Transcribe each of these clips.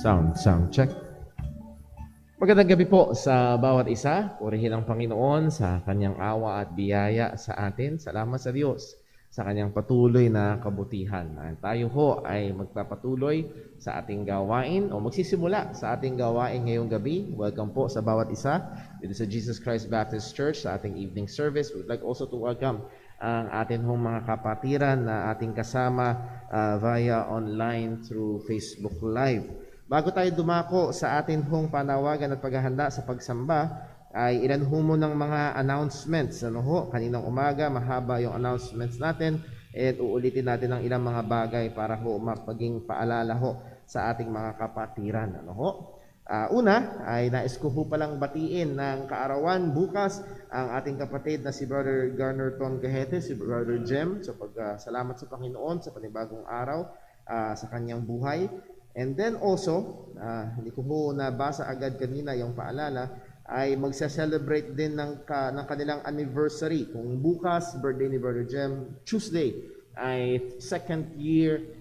Sound check. Magandang gabi po sa bawat isa. Purihin ang Panginoon sa kanyang awa at biyaya sa atin. Salamat sa Diyos sa kanyang patuloy na kabutihan. Tayo ho ay magpapatuloy sa ating gawain o magsisimula sa ating gawain ngayong gabi. Welcome po sa bawat isa dito sa Jesus Christ Baptist Church sa ating evening service. We'd like also to welcome ang atin hong mga kapatiran na ating kasama via online through Facebook Live. Bago tayo dumako sa atin hong panawagan at paghahanda sa pagsamba, ay ilan ho mo ng mga announcements. Kaninang umaga, mahaba yung announcements natin at uulitin natin ang ilang mga bagay para ho mapaging paalala ho sa ating mga kapatiran. Una, ay nais ko ho palang batiin ng kaarawan bukas ang ating kapatid na si Brother Garner Ton Gahete, si Brother Jem, sa salamat sa Panginoon sa panibagong araw sa kanyang buhay. And then also, hindi ko ho nabasa agad kanina yung paalala, ay magsa-celebrate din ng kanilang anniversary. Kung bukas, birthday ni Brother Jem, Tuesday, ay second year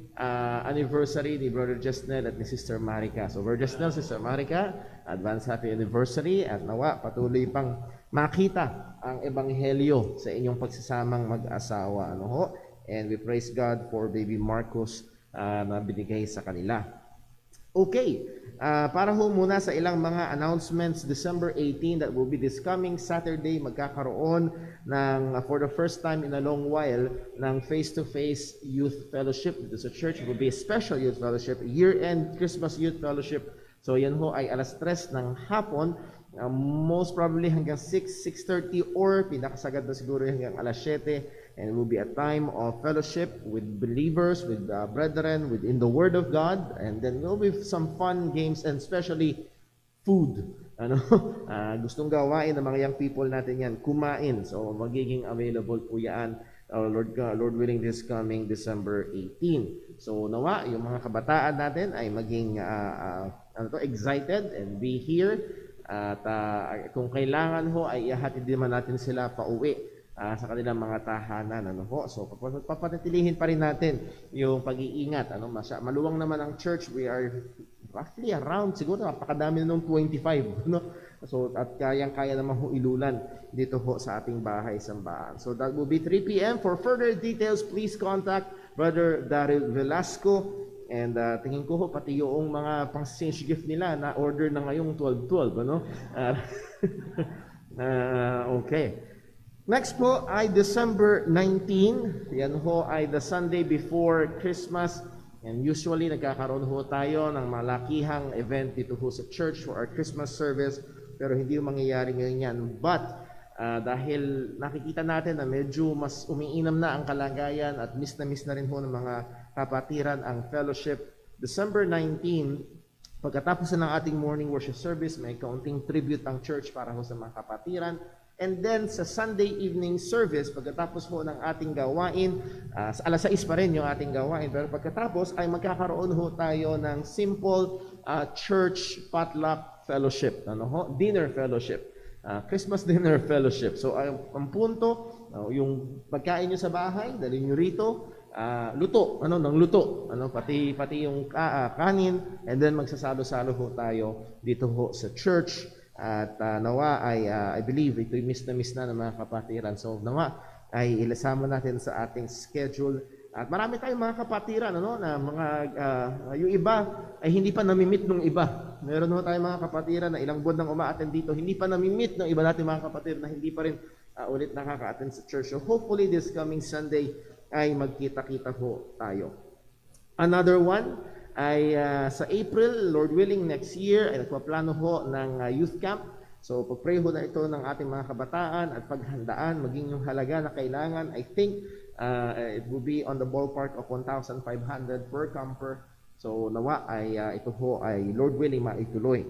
anniversary ni Brother Jesnel at ni Sister Marica. So Brother Jesnel, Sister Marica, advance happy anniversary at nawa patuloy pang makita ang ebanghelyo sa inyong pagsasamang mag-asawa. And we praise God for baby Marcos na binigay sa kanila. Okay, para ho muna sa ilang mga announcements, December 18, that will be this coming Saturday, magkakaroon ng, for the first time in a long while, ng face-to-face youth fellowship. Dito sa church, it will be a special youth fellowship, year-end Christmas youth fellowship. So yan ho ay alas 3 ng hapon, most probably hanggang 6:30 or pinakasagad na siguro hanggang alas 7. And it will be a time of fellowship with believers, with brethren, within the Word of God. And then there will be some fun games and especially food. Gustong gawain ng mga young people natin yan, kumain. So magiging available po yan, Lord willing, this coming December 18. So nawa, yung mga kabataan natin ay maging excited and be here. At kung kailangan ho, ay ihatid naman natin sila pauwi sa kanilang mga tahanan. So papanatilihin pa rin natin yung pag-iingat. Maluwang naman ang church. We are roughly around, siguro napakadami nung 25. So at kayang-kaya naman ho ilulan dito ho sa ating bahay sambahan. So that will be 3 p.m. For further details, please contact Brother Daryl Velasco. And tingin ko ho, pati yung mga pang-exchange gift nila na order na ngayong 12-12. Okay. Next po ay December 19. Yan ho ay the Sunday before Christmas. And usually nagkakaroon ho tayo ng malakihang event dito ho sa church for our Christmas service. Pero hindi yung mangyayari ngayon yan. But dahil nakikita natin na medyo mas umiinam na ang kalagayan at miss na rin ho ng mga kapatiran ang fellowship, December 19, pagkatapos na ng ating morning worship service, may kaunting tribute ang church para ho sa mga kapatiran. And then sa Sunday evening service, pagkatapos ho ng ating gawain, sa alas 6 pa rin yung ating gawain, pero pagkatapos ay magkakaroon ho tayo ng simple church potluck fellowship, dinner fellowship, Christmas dinner fellowship. So ang punto, yung pagkain nyo sa bahay, dalhin nyo rito, luto, pati yung kanin, and then magsasalo-salo ho tayo dito ho sa church. At nawa ay I believe ito'y miss na ng mga kapatiran. So nawa ay ilasama natin sa ating schedule. At marami tayong mga kapatiran na mga yung iba ay hindi pa namimit ng iba. Meron ho tayong mga kapatiran na ilang buwan nang uma-attend dito, hindi pa namimit ng iba nating mga kapatiran na hindi pa rin ulit nakaka-attend sa church. So hopefully this coming Sunday ay magkita-kita ho tayo. Another one ay sa April, Lord willing, next year, ay nagpaplano ho ng youth camp. So pag-pray ho na ito ng ating mga kabataan at paghandaan, maging yung halaga na kailangan, I think it will be on the ballpark of 1,500 per camper. So nawa ay ito ho ay Lord willing maituloy.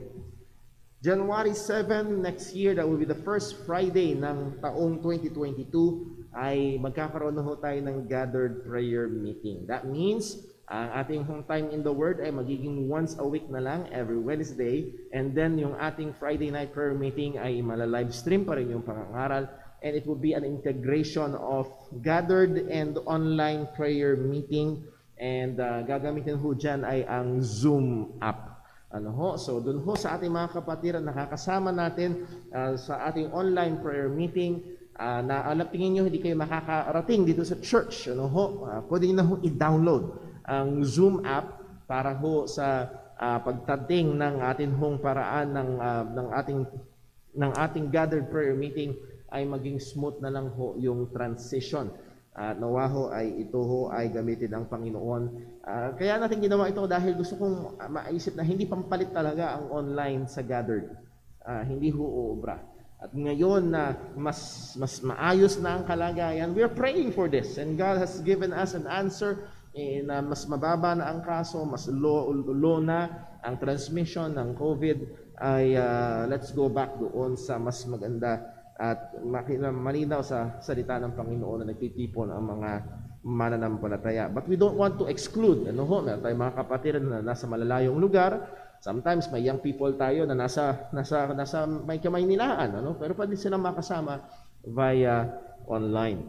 January 7 next year, that will be the first Friday ng taong 2022, ay magkakaroon na ho tayo ng gathered prayer meeting. That means ang ating home time in the Word ay magiging once a week na lang, every Wednesday. And then yung ating Friday night prayer meeting ay malalive stream pa rin yung pangangaral. And it will be an integration of gathered and online prayer meeting. And gagamitin ho dyan ay ang Zoom app. So doon ho sa ating mga kapatiran, nakakasama natin sa ating online prayer meeting. Na tingin nyo hindi kayo makakarating dito sa church, pwede nyo na ho i-download ang Zoom app para ho sa pagdating ng ating hong paraan ng ating gathered prayer meeting ay maging smooth na lang ho yung transition. Nawa ho ay ito ho ay gamitin ng Panginoon. Kaya natin ginawa ito dahil gusto kong maisip na hindi pampalit talaga ang online sa gathered. Hindi ho uubra. At ngayon na mas maayos na ang kalagayan, we are praying for this. And God has given us an answer na mas mababa na ang kaso, mas low na ang transmission ng COVID. Let's go back doon sa mas maganda at malinaw sa salita ng Panginoon na nagtitipon ang mga mananampalataya. But we don't want to exclude. Meron tayong mga kapatid na nasa malalayong lugar. Sometimes may young people tayo na nasa may Kamaynilaan, pero pwede silang makasama via online.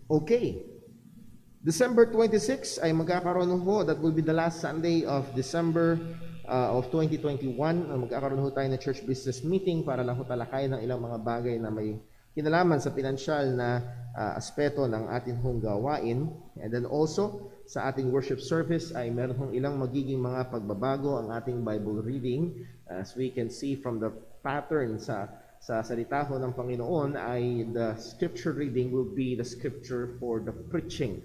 Okay. December 26 ay magkakaroon ho, that will be the last Sunday of December of 2021. Magkakaroon ho tayo ng church business meeting para lang ho talakayin ng ilang mga bagay na may kinalaman sa pinansyal na aspeto ng ating hong gawain. And then also, sa ating worship service ay meron hong ilang magiging mga pagbabago ang ating Bible reading. As we can see from the pattern sa salita ho ng Panginoon ay the scripture reading will be the scripture for the preaching.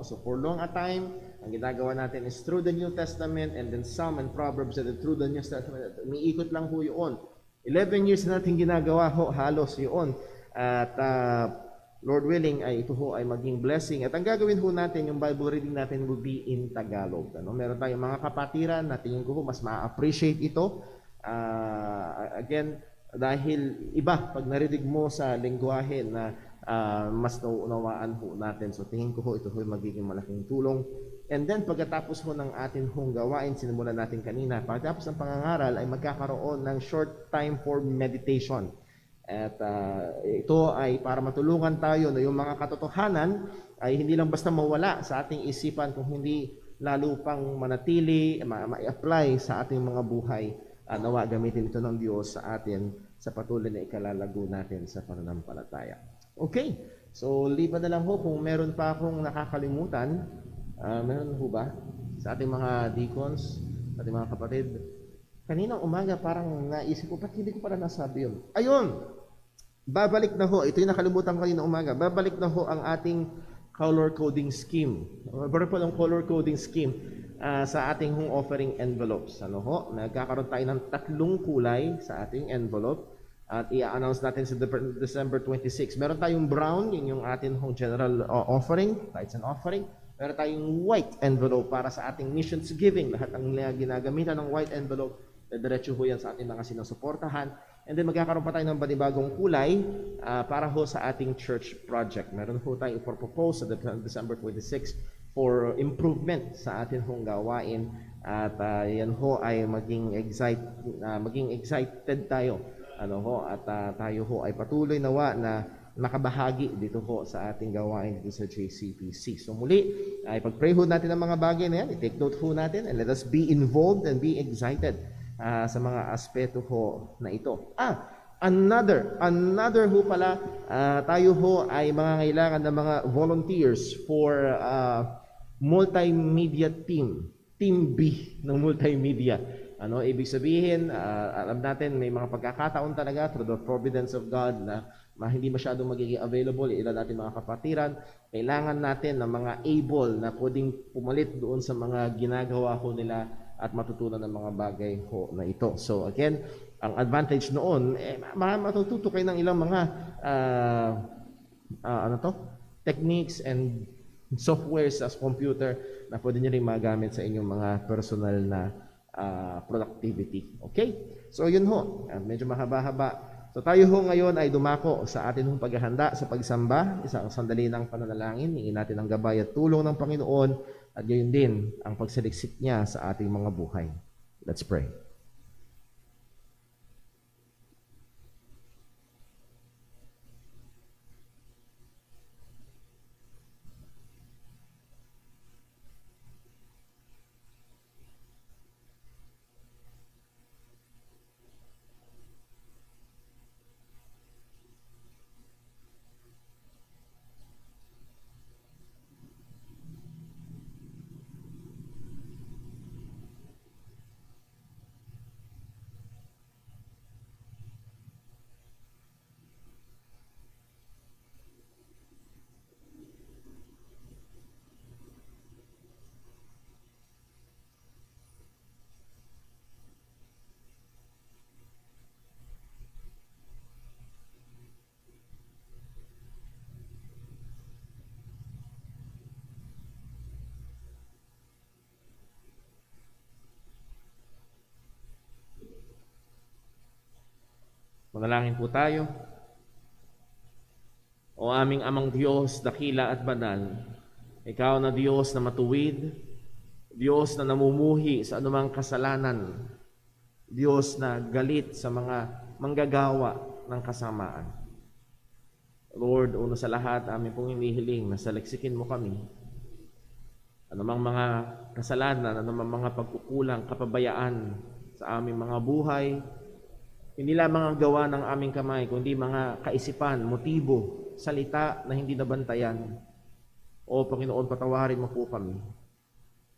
So for long a time, ang ginagawa natin is through the New Testament and then Psalm and Proverbs and then through the New Testament. Umiikot lang ho yun. 11 years na natin ginagawa ho, halos yun. At Lord willing, ay ito ho ay maging blessing. At ang gagawin ho natin, yung Bible reading natin will be in Tagalog. Meron tayong mga kapatiran na tingin ko ho, mas ma-appreciate ito. Again, dahil iba, pag narinig mo sa lengguwahe na mas nauunawaan ho natin. So tingin ko ho, ito ho ay magiging malaking tulong. And then pagkatapos ho ng atin hong gawain, sinimulan natin kanina, pagkatapos ng pangangaral ay magkakaroon ng short time for meditation. At ito ay para matulungan tayo na yung mga katotohanan ay hindi lang basta mawala sa ating isipan, kung hindi lalo pang manatili, ma-apply sa ating mga buhay. Nawa gamitin ito ng Diyos sa atin sa patuloy na ikalalago natin sa pananampalataya. Okay, so liban na lang ho kung meron pa akong nakakalimutan. Meron ho ba sa ating mga deacons, ating mga kapatid? Kaninang umaga parang naisip ko, ba't hindi ko pala nasabi yun? Ayun! Babalik na ho, ito yung nakalimutan ko kaninang umaga, babalik na ho ang ating color coding scheme. Meron po ng color coding scheme sa ating hong offering envelopes. Nagkakaroon tayo ng 3 kulay sa ating envelope at i-announce natin sa December 26. Meron tayong brown, yun yung ating hong general offering, tithes and offering. Meron tayong white envelope para sa ating missions giving. Lahat ang ginagamitan ng white envelope, diretso ho yan sa ating mga sinusuportahan. And then magkakaroon pa tayo ng panibagong kulay para ho sa ating church project. Meron ho tayong ipropose sa December 26 for improvement sa ating hong gawain. At yan ho ay maging excited tayo. At tayo ho ay patuloy nawa na makabahagi dito ho sa ating gawain dito sa JCPC. So muli, ay pag-pray ho natin ang mga bagay na yan, i-take note ho natin, and let us be involved and be excited sa mga aspeto ho na ito. Another ho pala, tayo ho ay kailangan ng mga volunteers for multimedia team B ng multimedia. Ibig sabihin, alam natin may mga pagkakataon talaga through the providence of God na hindi masyadong magiging available ilan natin mga kapatiran. Kailangan natin ng mga able na pwedeng pumalit doon sa mga ginagawa ho nila at matutunan ng mga bagay ho na ito. So again, ang advantage noon, matututo kayo ng ilang mga techniques and softwares sa computer na pwede nyo rin magamit sa inyong mga personal na productivity. Okay? So yun ho, medyo mahaba-haba. So tayo ho ngayon ay dumako sa atin hong paghahanda sa pagsamba, isang sandali ng pananalangin, hingin natin ang gabay at tulong ng Panginoon at gayon din ang pagsaliksik niya sa ating mga buhay. Let's pray. Manalangin po tayo. O aming amang Diyos, dakila at banal, Ikaw na Diyos na matuwid, Diyos na namumuhi sa anumang kasalanan, Diyos na galit sa mga manggagawa ng kasamaan. Lord, una sa lahat, amin pong hinihiling na saliksikin mo kami. Anumang mga kasalanan, anumang mga pagkukulang, kapabayaan sa aming mga buhay, hindi lamang ang gawa ng aming kamay, kundi mga kaisipan, motibo, salita na hindi nabantayan. O Panginoon, patawarin mo po kami.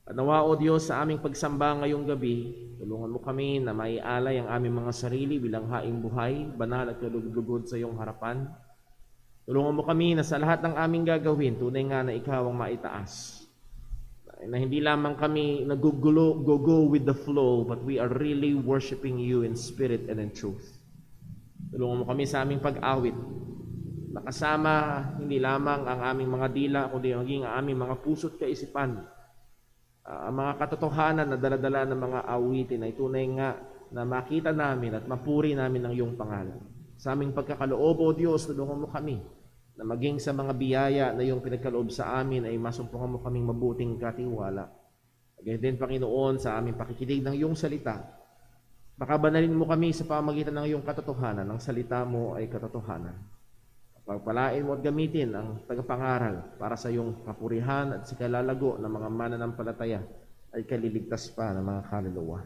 At nawa, O Diyos, sa aming pagsamba ngayong gabi, tulungan mo kami na maialay ang aming mga sarili bilang haing buhay, banal at kalugod sa iyong harapan. Tulungan mo kami na sa lahat ng aming gagawin, tunay nga na ikaw ang maitaas. Na hindi lamang kami go with the flow, but we are really worshiping you in spirit and in truth. Tulungan mo kami sa aming pag-awit, nakasama hindi lamang ang aming mga dila, kundi maging ang aming mga puso't kaisipan. Ang mga katotohanan na daladala ng mga awitin ay tunay nga na makita namin at mapuri namin ang iyong pangalan. Sa aming pagkakaloob, O Diyos, tulungan mo kami na maging sa mga biyaya na iyong pinagkaloob sa amin ay masumpungan mo kaming mabuting katiwala. Again din, Panginoon, sa aming pakikinig ng iyong salita, pakabanalin mo kami sa pamagitan ng iyong katotohanan. Ang salita mo ay katotohanan. Pagpalain mo at gamitin ang tagapangaral para sa iyong kapurihan at sa kalalago ng mga mananampalataya ay kaliligtas pa ng mga kaluluwa.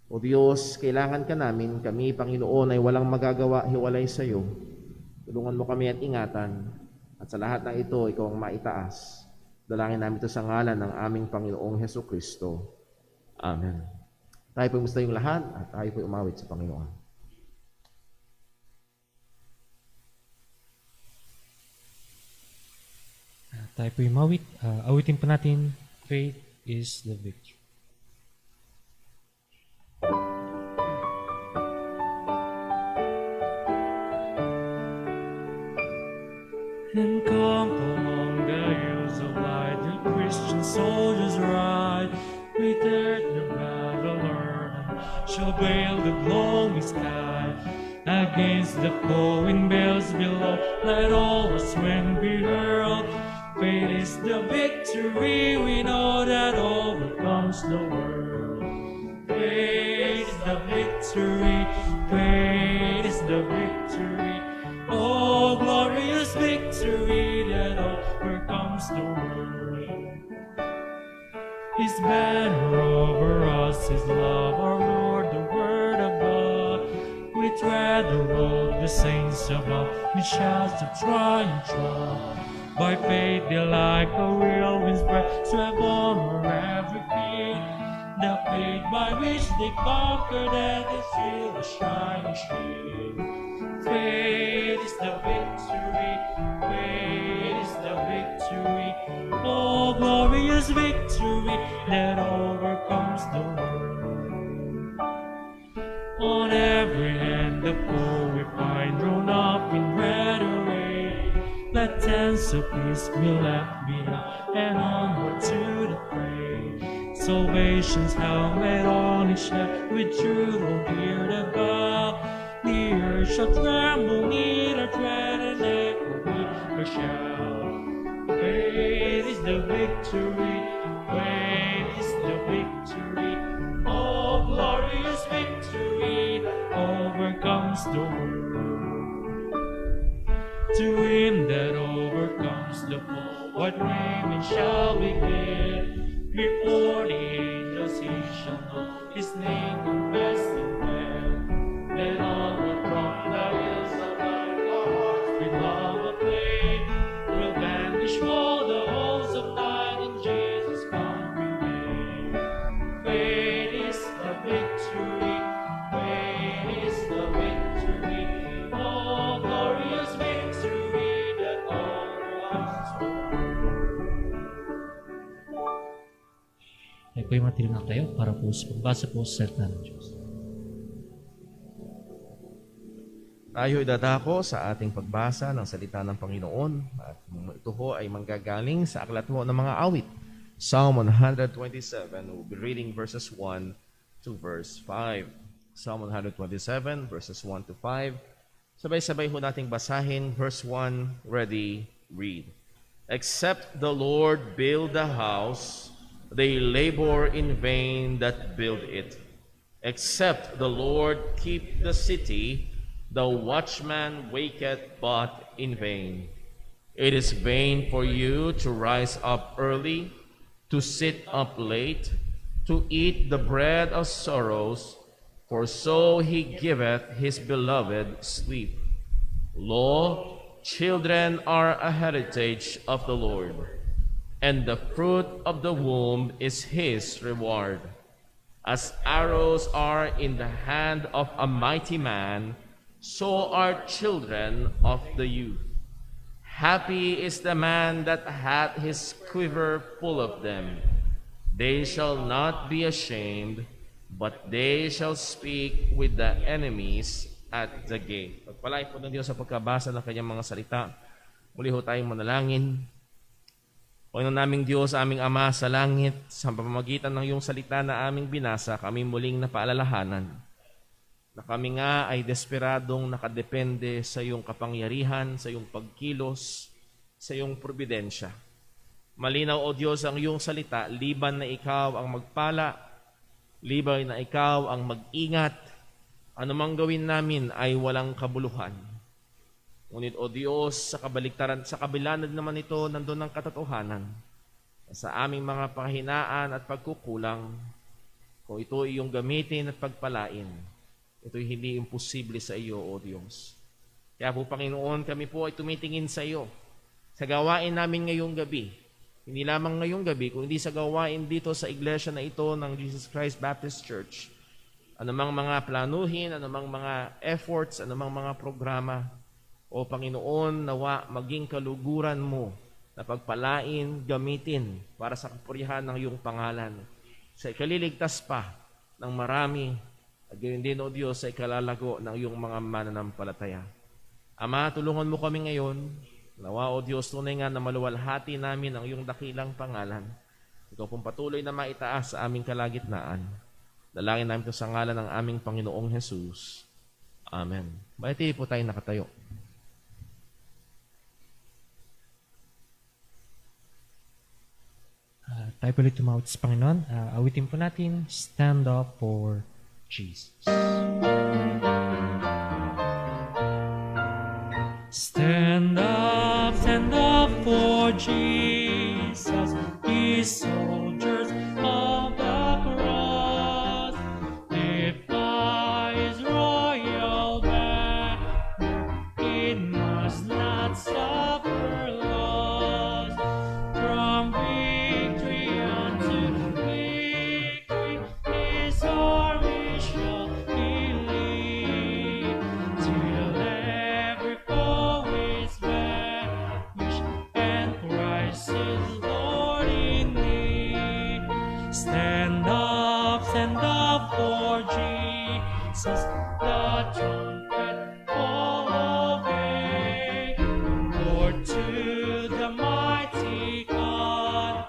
O Diyos, kailangan ka namin, kami, Panginoon, ay walang magagawa hiwalay sa iyo. Tulungan mo kami at ingatan, at sa lahat ng ito, ikaw ang maitaas. Dalangin namin ito sa ngalan ng aming Panginoong Hesukristo. Amen. Tayo po yung lahat, at tayo po umawit sa Panginoon. Tayo po umawit. Awitin po natin, Faith is the Victory. Encamped among the hills of light, the Christian soldiers ride. We dare the battle learn, shall veil the glowing sky. Against the flowing bells below, let all our swing be hurled. Faith is the victory, we know that overcomes the world. Faith is the victory, faith is the victory. Oh, glorious victory that overcomes the world. His banner over us, His love, our Lord, the Word of God. We tread the road, the saints above, with shouts of triumph. By faith they like a whirlwind's breath, swept over every feet. The faith by which they conquered and they feel the shining shield. Faith is the victory, faith is the victory. Oh, glorious victory that overcomes the world. On every hand the foe we find drawn up in red array. Let tents of peace be left behind and onward to the fray. Salvation's helmet on his head, with truth will hear the bell. The earth shall tremble, need our tread, and echo with her shout. Faith is the victory, faith is the victory. Oh, glorious victory that overcomes the world. To him that overcomes the foe, what name shall be given? Before the angels he shall know his name confessed in men. Then on from the hills of light, our hearts with love aflame, will vanish all the hosts of night in Jesus' conquering name. Faith is the victory, faith is the victory. Oh, glorious victory that overcomes the world. Ay po'y matilim na tayo para po sa pagbasa po sa salita ng Diyos. Tayo dadako sa ating pagbasa ng salita ng Panginoon at ito ho ay manggagaling sa aklat ho ng mga awit. Psalm 127, we'll be reading verses 1 to verse 5. Psalm 127, verses 1 to 5. Sabay-sabay ho nating basahin. Verse 1, ready, read. Except the Lord build the house, they labor in vain that build it. Except the Lord keep the city, the watchman waketh but in vain. It is vain for you to rise up early, to sit up late, to eat the bread of sorrows, for so he giveth his beloved sleep. Lo, children are a heritage of the Lord, and the fruit of the womb is his reward. As arrows are in the hand of a mighty man, so are children of the youth. Happy is the man that hath his quiver full of them. They shall not be ashamed, but they shall speak with the enemies at the gate. Pagpalain po ng Diyos sa pagkabasa ng kanyang mga salita. Muli ho tayong manalangin. Panginoon naming Diyos, aming Ama sa langit, sa pamamagitan ng iyong salita na aming binasa, kami muling napaalalahanan na kami nga ay desperadong nakadepende sa iyong kapangyarihan, sa iyong pagkilos, sa iyong providensya. Malinaw, O Diyos, ang iyong salita, liban na ikaw ang magpala, liban na ikaw ang mag-ingat, anumang gawin namin ay walang kabuluhan. Ngunit, O Diyos, sa kabaliktaran, sa kabilanad naman ito, nandun ang katotohanan. Sa aming mga pahinaan at pagkukulang, kung ito iyong gamitin at pagpalain, ito'y hindi imposible sa iyo, O Diyos. Kaya po, Panginoon, kami po ay tumitingin sa iyo. Sa gawain namin ngayong gabi, hindi lamang ngayong gabi, kundi sa gawain dito sa iglesia na ito ng Jesus Christ Baptist Church. Anumang mga planuhin, anumang mga efforts, anumang mga programa, O Panginoon, nawa maging kaluguran mo na pagpalain, gamitin para sa kapurihan ng iyong pangalan. Sa ikaliligtas pa ng marami, at gayon din, O Diyos, sa ikalalago ng iyong mga mananampalataya. Ama, tulungan mo kami ngayon. Nawa, O Diyos, tunay nga na maluwalhati namin ang iyong dakilang pangalan. Ikaw pong patuloy na maitaas sa aming kalagitnaan. Dalangin namin ito sa ngalan ng aming Panginoong Jesus. Amen. Maiti po tayo nakatayo. Tayo po ulit tumawag sa Panginoon. Awitin po natin, Stand Up for Jesus. Stand up for Jesus, ye soldiers of the cross. Lift by his royal banner, it must not suffer loss. From victory unto victory, his army shall he lead, till every foe is vanquished and Christ is Lord indeed. Stand up for Jesus, the trumpet call obey. Lord, to the mighty God,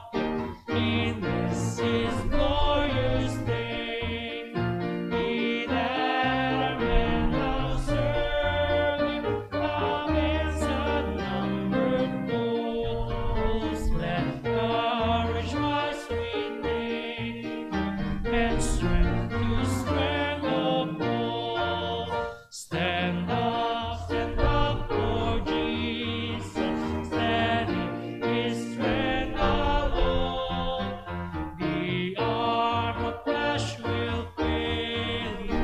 in this his glorious day. He that our men now serving, against unnumbered foes, let courage rise within, and strength to strength of all. Stand up for Jesus, steady his strength alone. The arm of flesh will fail you,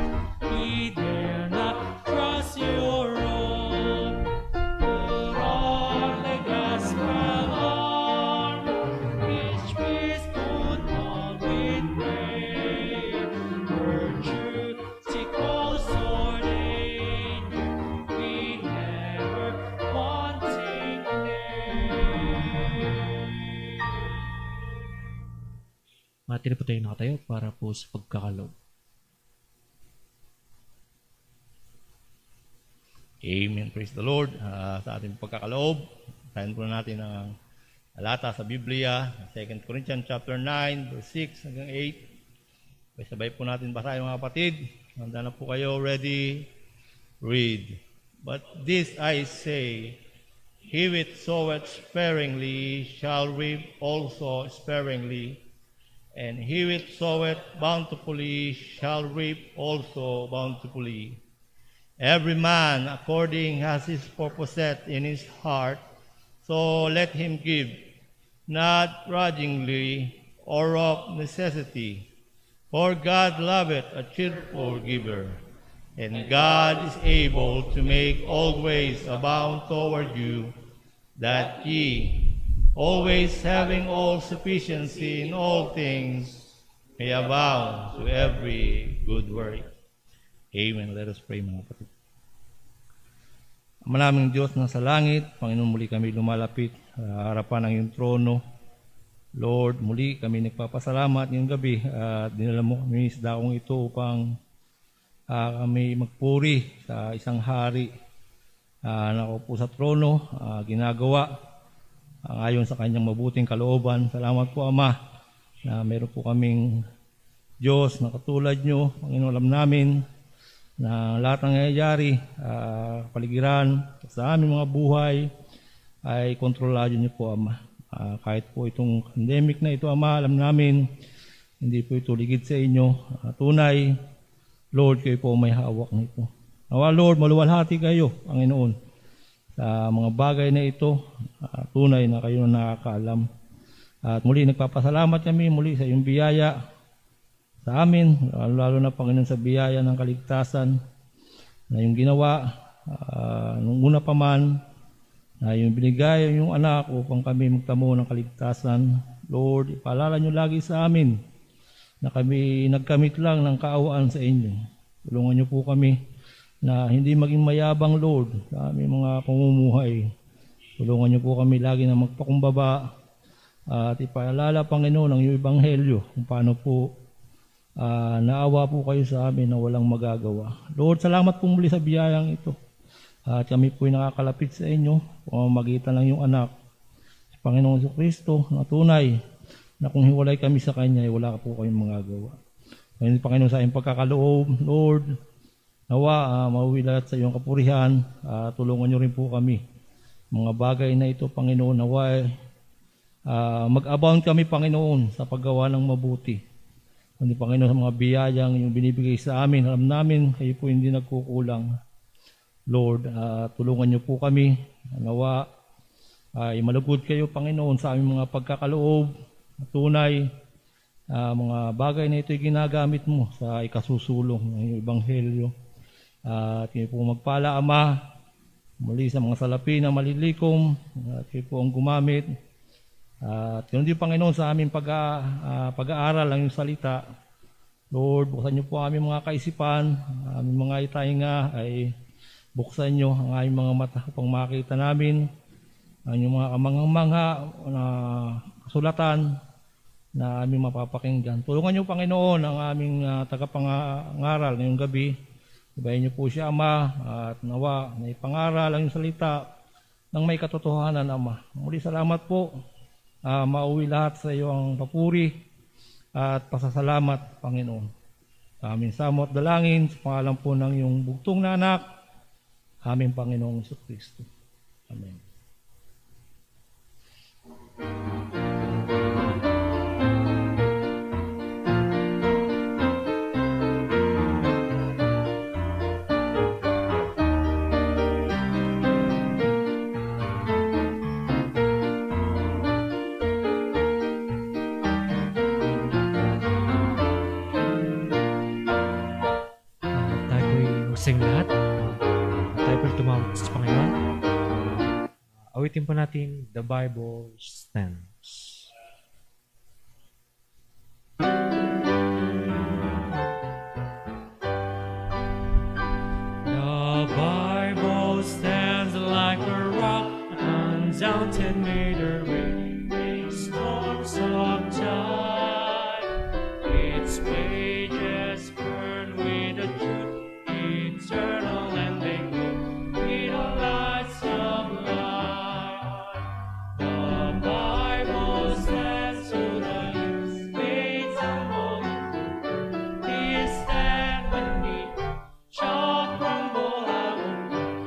he dare not cross your road. Put on the gospel armor, each piece put on with prayer. Virtue, seek all sword in you, we never wanting there. Matili po tayo nakatayo para po sa pagkakaloob. Amen. Praise the Lord. Sa ating pagkakaloob, tayo po natin ang alata sa Biblia, 2 Corinthians chapter 9, verse 6 hanggang 8. Sabay po natin basahin mga kapatid. Handa na po kayo. Ready? Read. But this I say, he which soweth sparingly shall reap also sparingly, and he which soweth bountifully shall reap also bountifully. Every man according as his purpose set in his heart, so let him give, not grudgingly or of necessity. For God loveth a cheerful giver, and God is able to make all ways abound toward you, that ye, always having all sufficiency in all things, may abound to every good work. Amen. Let us pray, mga kapatid. Ama naming Diyos na sa langit, Panginoon, muli kami lumalapit sa harapan ng iyong trono. Lord, muli kami nagpapasalamat ngayong gabi at dinala mo kami sa dakong ito upang kami magpuri sa isang hari na nakaupo sa trono, ginagawa ayon sa kanyang mabuting kalooban. Salamat po, Ama, na meron po kaming Diyos na katulad nyo. Panginoon, alam namin na lahat ng nangyayari, paligiran sa aming mga buhay ay kontrolado niyo po, Ama. Kahit po itong pandemic na ito, Ama, alam namin hindi po ito ligid sa inyo. Tunay, Lord, kayo po may hawak nito. Nawa, Lord, maluwalhati kayo, Panginoon, sa mga bagay na ito. Tunay na kayo na nakakaalam. At muli, nagpapasalamat kami muli sa iyong biyaya sa amin, lalo na, Panginoon, sa biyaya ng kaligtasan na yung ginawa nung una pa man, na yung binigay yung anak upang kami magtamo ng kaligtasan. Lord, ipaalala nyo lagi sa amin na kami nagkamit lang ng kaawaan sa inyo. Tulungan nyo po kami na hindi maging mayabang, Lord, sa aming mga pamumuhay. Tulungan nyo po kami lagi na magpakumbaba at ipaalala, Panginoon, ang iyong ebanghelyo kung paano po naawa po kayo sa amin na walang magagawa. Lord, salamat po muli sa biyayang ito. At kami po'y nakakalapit sa inyo kung magitan ng iyong anak, si Panginoong Jesucristo, na tunay na kung hiwalay kami sa Kanya, wala po kayong magagawa. Panginoon, sa iyong pagkakaloob, Lord, nawa mauwi lahat sa iyong kapurihan. Tulungan niyo rin po kami. Mga bagay na ito, Panginoon, nawa mag-abound kami, Panginoon, sa paggawa ng mabuti. Kundi, Panginoon, sa mga biyayang yung binibigay sa amin, alam namin, kayo po hindi nagkukulang. Lord, tulungan niyo po kami. Nawa, malugod kayo, Panginoon, sa aming mga pagkakaloob, tunay, mga bagay na ito'y ginagamit mo sa ikasusulong ng ebanghelyo. At kayo po magpala, Ama, muli sa mga salapi na malilikom, at kayo po ang gumamit. At yun din, Panginoon, sa aming pag-aaral ng iyong salita. Lord, buksan niyo po ang aming mga kaisipan, aming mga itainga ay buksan niyo ang aming mga mata upang makita namin ang inyong mga kamanghang-mangha na kasulatan na aming mapapakinggan. Tulungan niyo, Panginoon, ang aming tagapangaral ngayong gabi. Ibayin niyo po siya, Ama, at nawa na ipangaral ang iyong salita ng may katotohanan, Ama. Muli salamat po. Mauwi lahat sa iyo ang papuri at pasasalamat, Panginoon. Sa aming samot dalangin, sa pangalan po ng iyong bugtong na anak, aming Panginoong Jesucristo. Amen. Tayo po'y magsing lahat. Tayo po'y tumawag sa Panginoon. Awitin po natin The Bible Stands. The Bible stands like a rock, undaunted, made a raging storms of time. Its pages burn with the truth eternal, and they glow with the lights of light. The Bible stands to the youth, faith and holy. He stand when we shall crumble, I will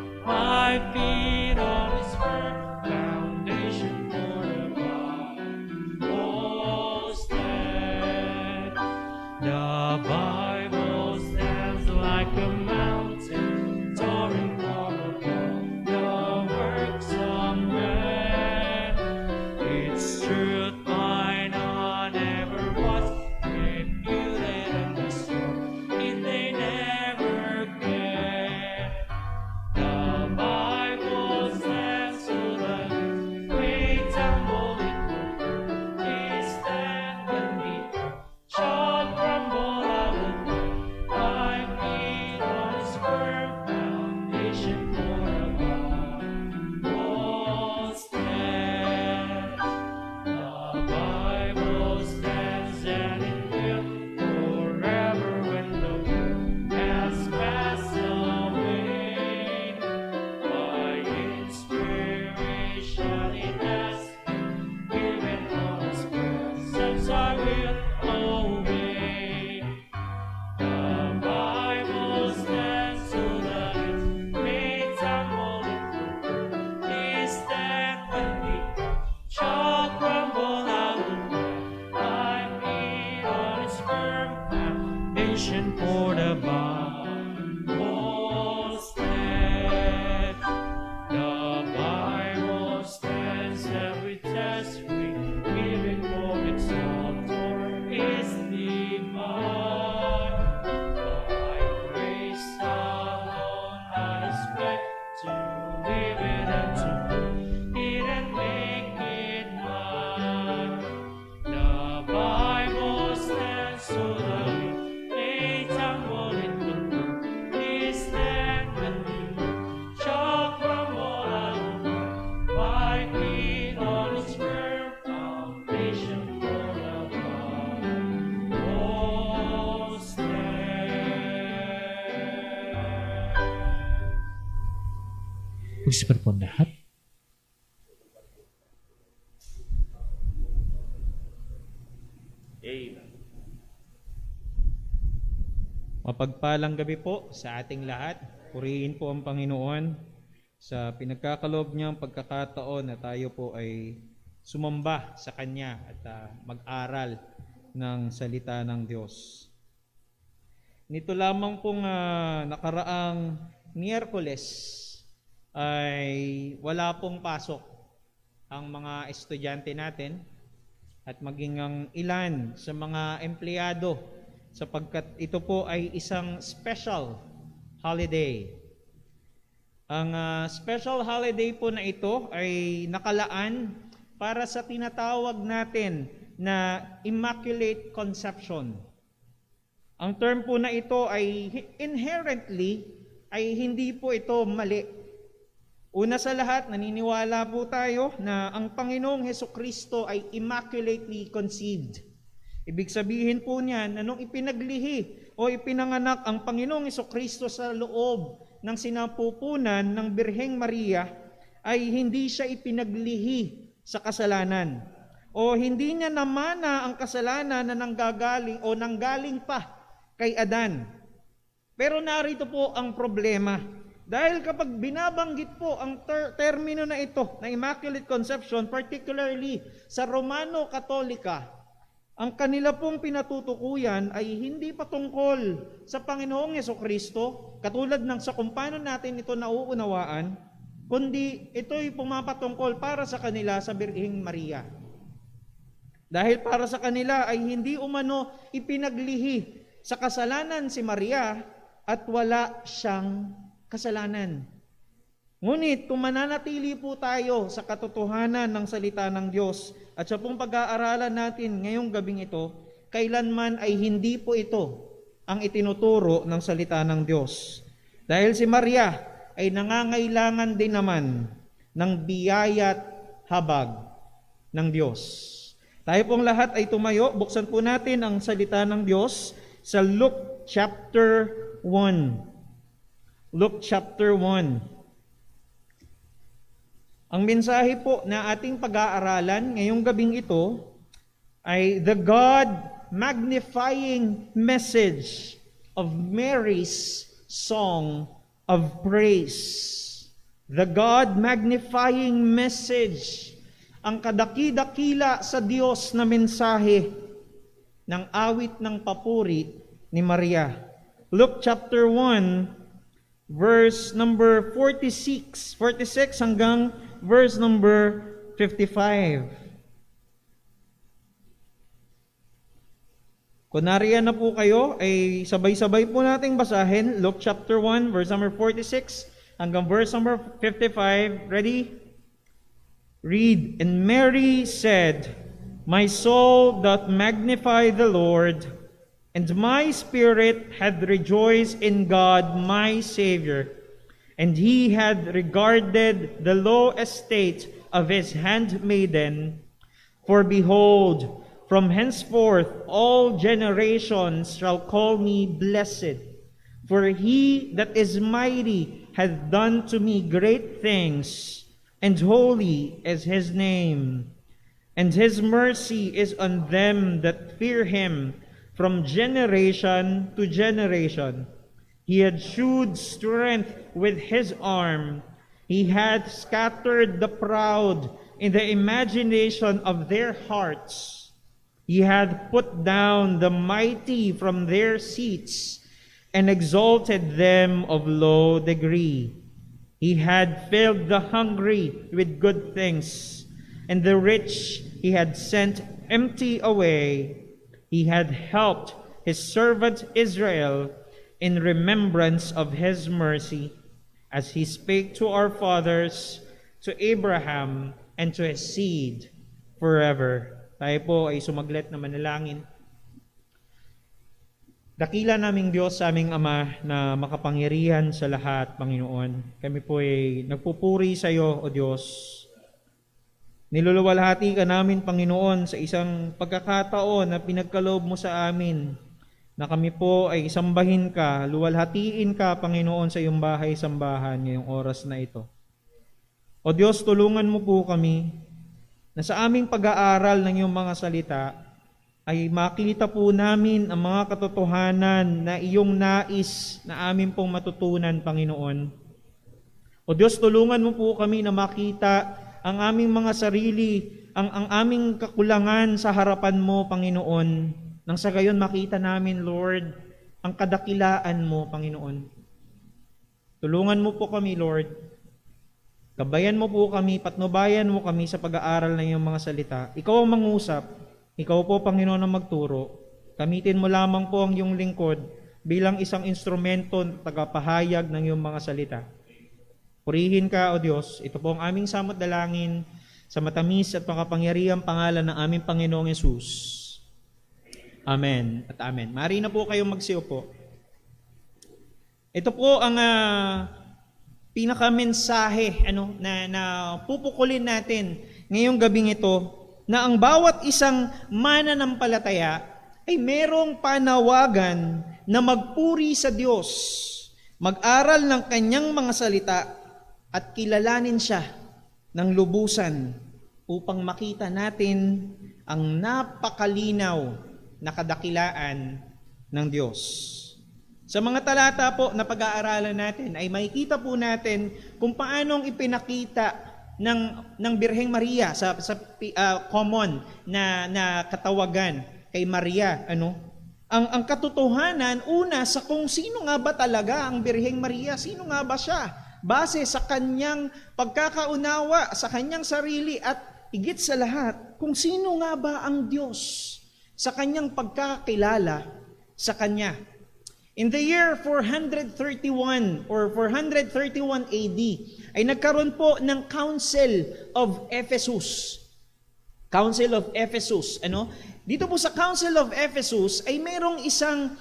Bible stands. The Bible stands every test we give it for its author is divine. By grace alone I expect to live it and to prove it and make it mine. The Bible stands so that may tumble into His stand and you shall crumble out by feet on its firm foundation for the Bible stands. Mag-isipin po ang lahat. Mapagpalang gabi po sa ating lahat. Purihin po ang Panginoon sa pinagkakaloob niyang pagkakataon na tayo po ay sumamba sa Kanya at mag-aral ng salita ng Diyos. Nito lamang pong nakaraang Miyerkules ay wala pong pasok ang mga estudyante natin at maging ang ilan sa mga empleyado sapagkat ito po ay isang special holiday. Ang special holiday po na ito ay nakalaan para sa tinatawag natin na Immaculate Conception. Ang term po na ito ay inherently ay hindi po ito mali. Una sa lahat, naniniwala po tayo na ang Panginoong Hesukristo ay immaculately conceived. Ibig sabihin po niyan na nung ipinaglihi o ipinanganak ang Panginoong Hesukristo sa loob ng sinapupunan ng Birheng Maria ay hindi siya ipinaglihi sa kasalanan. O hindi niya namana ang kasalanan na nanggaling pa kay Adan. Pero narito po ang problema. Dahil kapag binabanggit po ang termino na ito, na Immaculate Conception, particularly sa Romano Katolika, ang kanila pong pinatutukuyan ay hindi patungkol sa Panginoong Hesukristo, katulad ng sa kung paano natin ito nauunawaan, kundi ito'y pumapatungkol para sa kanila sa Birheng Maria. Dahil para sa kanila ay hindi umano ipinaglihi sa kasalanan si Maria at wala siyang kasalanan. Ngunit kung mananatili po tayo sa katotohanan ng salita ng Diyos at sa pong pag-aaralan natin ngayong gabing ito, kailanman ay hindi po ito ang itinuturo ng salita ng Diyos. Dahil si Maria ay nangangailangan din naman ng biyaya't habag ng Diyos. Tayo pong lahat ay tumayo, buksan po natin ang salita ng Diyos sa Luke chapter 1. Luke chapter 1. Ang mensahe po na ating pag-aaralan ngayong gabing ito ay the God magnifying message of Mary's song of praise. The God magnifying message, ang kadaki-dakila sa Diyos na mensahe ng awit ng papuri ni Maria. Luke chapter 1, verse number 46 hanggang verse number 55. Kung nariyan na po kayo, ay sabay-sabay po nating basahin. Luke chapter 1, verse number 46 hanggang verse number 55. Ready? Read. And Mary said, My soul doth magnify the Lord, and my spirit hath rejoiced in God my Savior, and he hath regarded the low estate of his handmaiden. For behold, from henceforth all generations shall call me blessed. For he that is mighty hath done to me great things, and holy is his name. And his mercy is on them that fear him from generation to generation. He had shewed strength with his arm. He hath scattered the proud in the imagination of their hearts. He hath put down the mighty from their seats, and exalted them of low degree. He had filled the hungry with good things, and the rich he had sent empty away. He had helped his servant Israel in remembrance of his mercy, as he spake to our fathers, to Abraham, and to his seed forever. Tayo po ay sumaglit na manalangin. Dakila naming Diyos sa aming Ama na makapangyarihan sa lahat, Panginoon. Kami po ay nagpupuri sa iyo, O Diyos. Niluluwalhati ka namin, Panginoon, sa isang pagkakataon na pinagkaloob mo sa amin, na kami po ay isambahin ka, luwalhatiin ka, Panginoon, sa iyong bahay-sambahan ngayong oras na ito. O Diyos, tulungan mo po kami na sa aming pag-aaral ng iyong mga salita ay makita po namin ang mga katotohanan na iyong nais na amin pong matutunan, Panginoon. O Diyos, tulungan mo po kami na makita ang aming mga sarili, ang aming kakulangan sa harapan mo, Panginoon. Nang sa gayon makita namin, Lord, ang kadakilaan mo, Panginoon. Tulungan mo po kami, Lord. Gabayan mo po kami, patnubayan mo kami sa pag-aaral ng iyong mga salita. Ikaw ang mangusap, ikaw po, Panginoon, ang magturo. Gamitin mo lamang po ang iyong lingkod bilang isang instrumento na tagapahayag ng iyong mga salita. Purihin ka, O Diyos. Ito po ang aming samot dalangin sa matamis at makapangyarihang pangalan ng aming Panginoong Yesus. Amen at amen. Maaari na po kayong magsiupo. Ito po ang pinakamensahe na pupukulin natin ngayong gabing ito, na ang bawat isang mananampalataya ay merong panawagan na magpuri sa Diyos, mag-aral ng kanyang mga salita at kilalanin siya ng lubusan upang makita natin ang napakalinaw na kadakilaan ng Diyos. Sa mga talata po na pag-aaralan natin ay makikita po natin kung paanong ipinakita ng Birheng Maria sa common na katawagan kay Maria. Ang katotohanan una sa kung sino nga ba talaga ang Birheng Maria, sino nga ba siya? Base sa kanyang pagkakaunawa sa kanyang sarili at higit sa lahat, kung sino nga ba ang Diyos sa kanyang pagkakilala sa Kanya. In the year 431 or 431 AD, ay nagkaroon po ng Council of Ephesus. Council of Ephesus. Dito po sa Council of Ephesus ay mayroong isang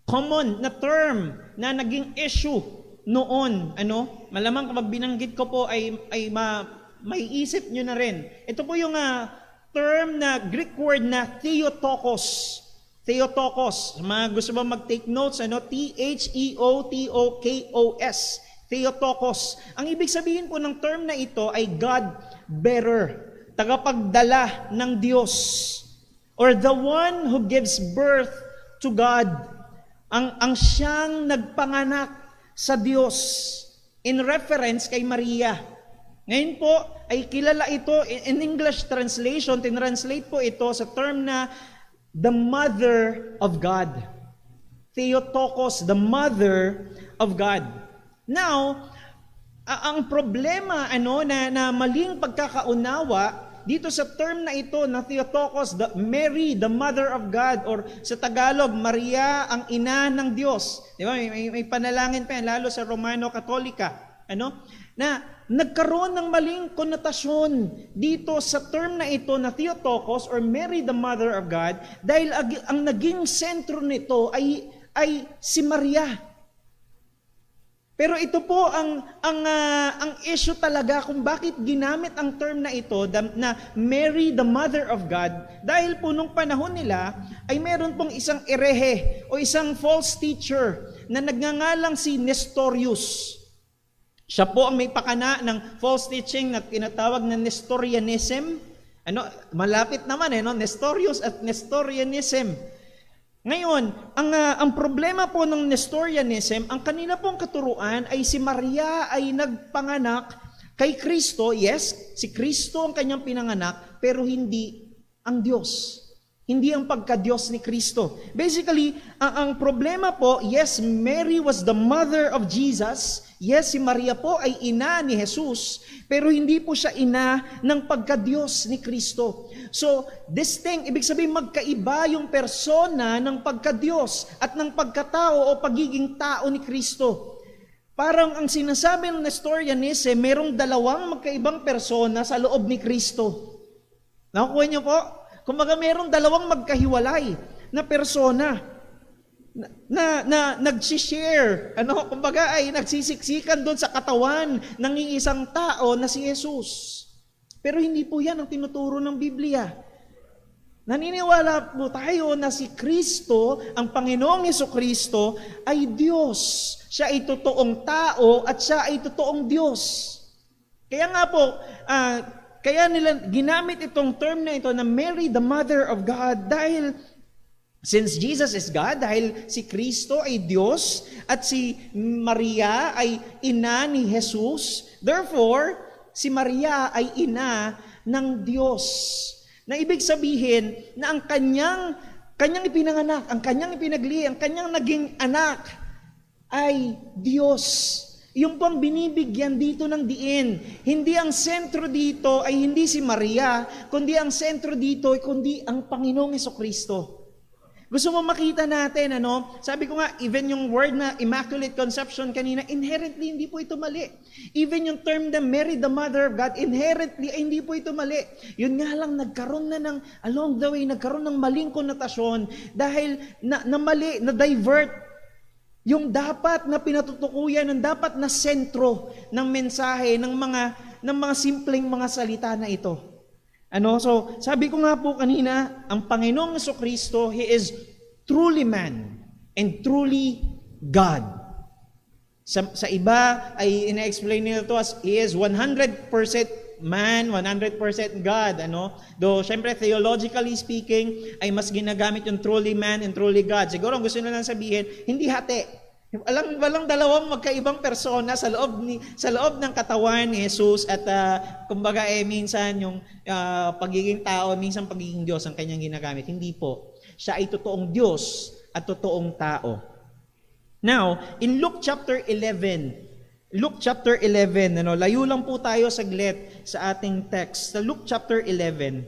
common na term na naging issue noon. Malamang kapag binanggit ko po ay may isip nyo na rin. Ito po yung term na Greek word na Theotokos. Theotokos. Mga gusto ba mag-take notes? Theotokos. Theotokos. Ang ibig sabihin po ng term na ito ay God-bearer. Tagapagdala ng Diyos. Or the one who gives birth to God. Ang siyang nagpanganak sa Diyos. In reference kay Maria. Ngayon po, ay kilala ito, in English translation, tinranslate po ito sa term na the Mother of God. Theotokos, the Mother of God. Now, ang problema na maling pagkakaunawa dito sa term na ito na Theotokos, Mary, the Mother of God, or sa Tagalog, Maria, ang ina ng Diyos. Di ba? May panalangin pa yan, lalo sa Romano Katolika. Na nagkaroon ng maling konotasyon dito sa term na ito na Theotokos or Mary the Mother of God dahil ang naging sentro nito ay si Maria. Pero ito po ang issue talaga kung bakit ginamit ang term na ito na Mary the Mother of God dahil po nung panahon nila ay meron pong isang erehe o isang false teacher na nagngangalang si Nestorius. Siya po ang may pakana ng false teaching na tinatawag na Nestorianism. Malapit naman Nestorius at Nestorianism. Ngayon, ang problema po ng Nestorianism, ang kanila pong katuruan ay si Maria ay nagpanganak kay Kristo. Yes, si Kristo ang kanyang pinanganak, pero hindi ang Diyos. Hindi ang pagka-Diyos ni Kristo. Basically, ang problema po, yes, Mary was the mother of Jesus. Yes, si Maria po ay ina ni Jesus. Pero hindi po siya ina ng pagka-Diyos ni Kristo. So, this thing, ibig sabihin magkaiba yung persona ng pagka-Diyos at ng pagkatao o pagiging tao ni Kristo. Parang ang sinasabi ng Nestorianism, merong dalawang magkaibang persona sa loob ni Kristo. Nakukuha niyo po? Kumbaga merong dalawang magkahiwalay na persona na nagsishare, kumbaga ay nagsisiksikan doon sa katawan ng iisang tao na si Jesus. Pero hindi po yan ang tinuturo ng Biblia. Naniniwala po tayo na si Kristo, ang Panginoong Jesucristo, ay Diyos. Siya ay totoong tao at siya ay totoong Diyos. Kaya nga po, kaya nila ginamit itong term na ito na Mary, the Mother of God, dahil since Jesus is God, dahil si Kristo ay Diyos at si Maria ay ina ni Jesus, therefore, si Maria ay ina ng Diyos. Na ibig sabihin na ang kanyang ipinanganak, ang kanyang ipinagli, ang kanyang naging anak ay Diyos. Yung pang binibigyan dito ng diin. Hindi ang sentro dito ay hindi si Maria, kundi ang sentro dito ay kundi ang Panginoong Jesucristo. Gusto mo makita natin, sabi ko nga, even yung word na Immaculate Conception kanina, inherently hindi po ito mali. Even yung term na Mary, the Mother of God, inherently ay hindi po ito mali. Yun nga lang, nagkaroon na along the way, nagkaroon ng maling konotasyon dahil na mali, na divert yung dapat na pinatutukuyan, ng dapat na sentro ng mensahe ng mga simpleng mga salita na ito. So, sabi ko nga po kanina, ang Panginoong Jesucristo, He is truly man and truly God. Sa iba ay ina-explain nila to as He is 100% man, 100% God. Though, syempre, theologically speaking, ay mas ginagamit yung truly man and truly God. Siguro, ang gusto nila sabihin, hindi hati. Walang dalawang magkaibang persona sa loob ng katawan ni Jesus at kumbaga minsan yung pagiging tao, minsan pagiging Diyos ang kanyang ginagamit. Hindi po. Siya ay totoong Diyos at totoong tao. Now, in Luke chapter 11, layo lang po tayo saglit sa ating text. Sa Luke chapter 11,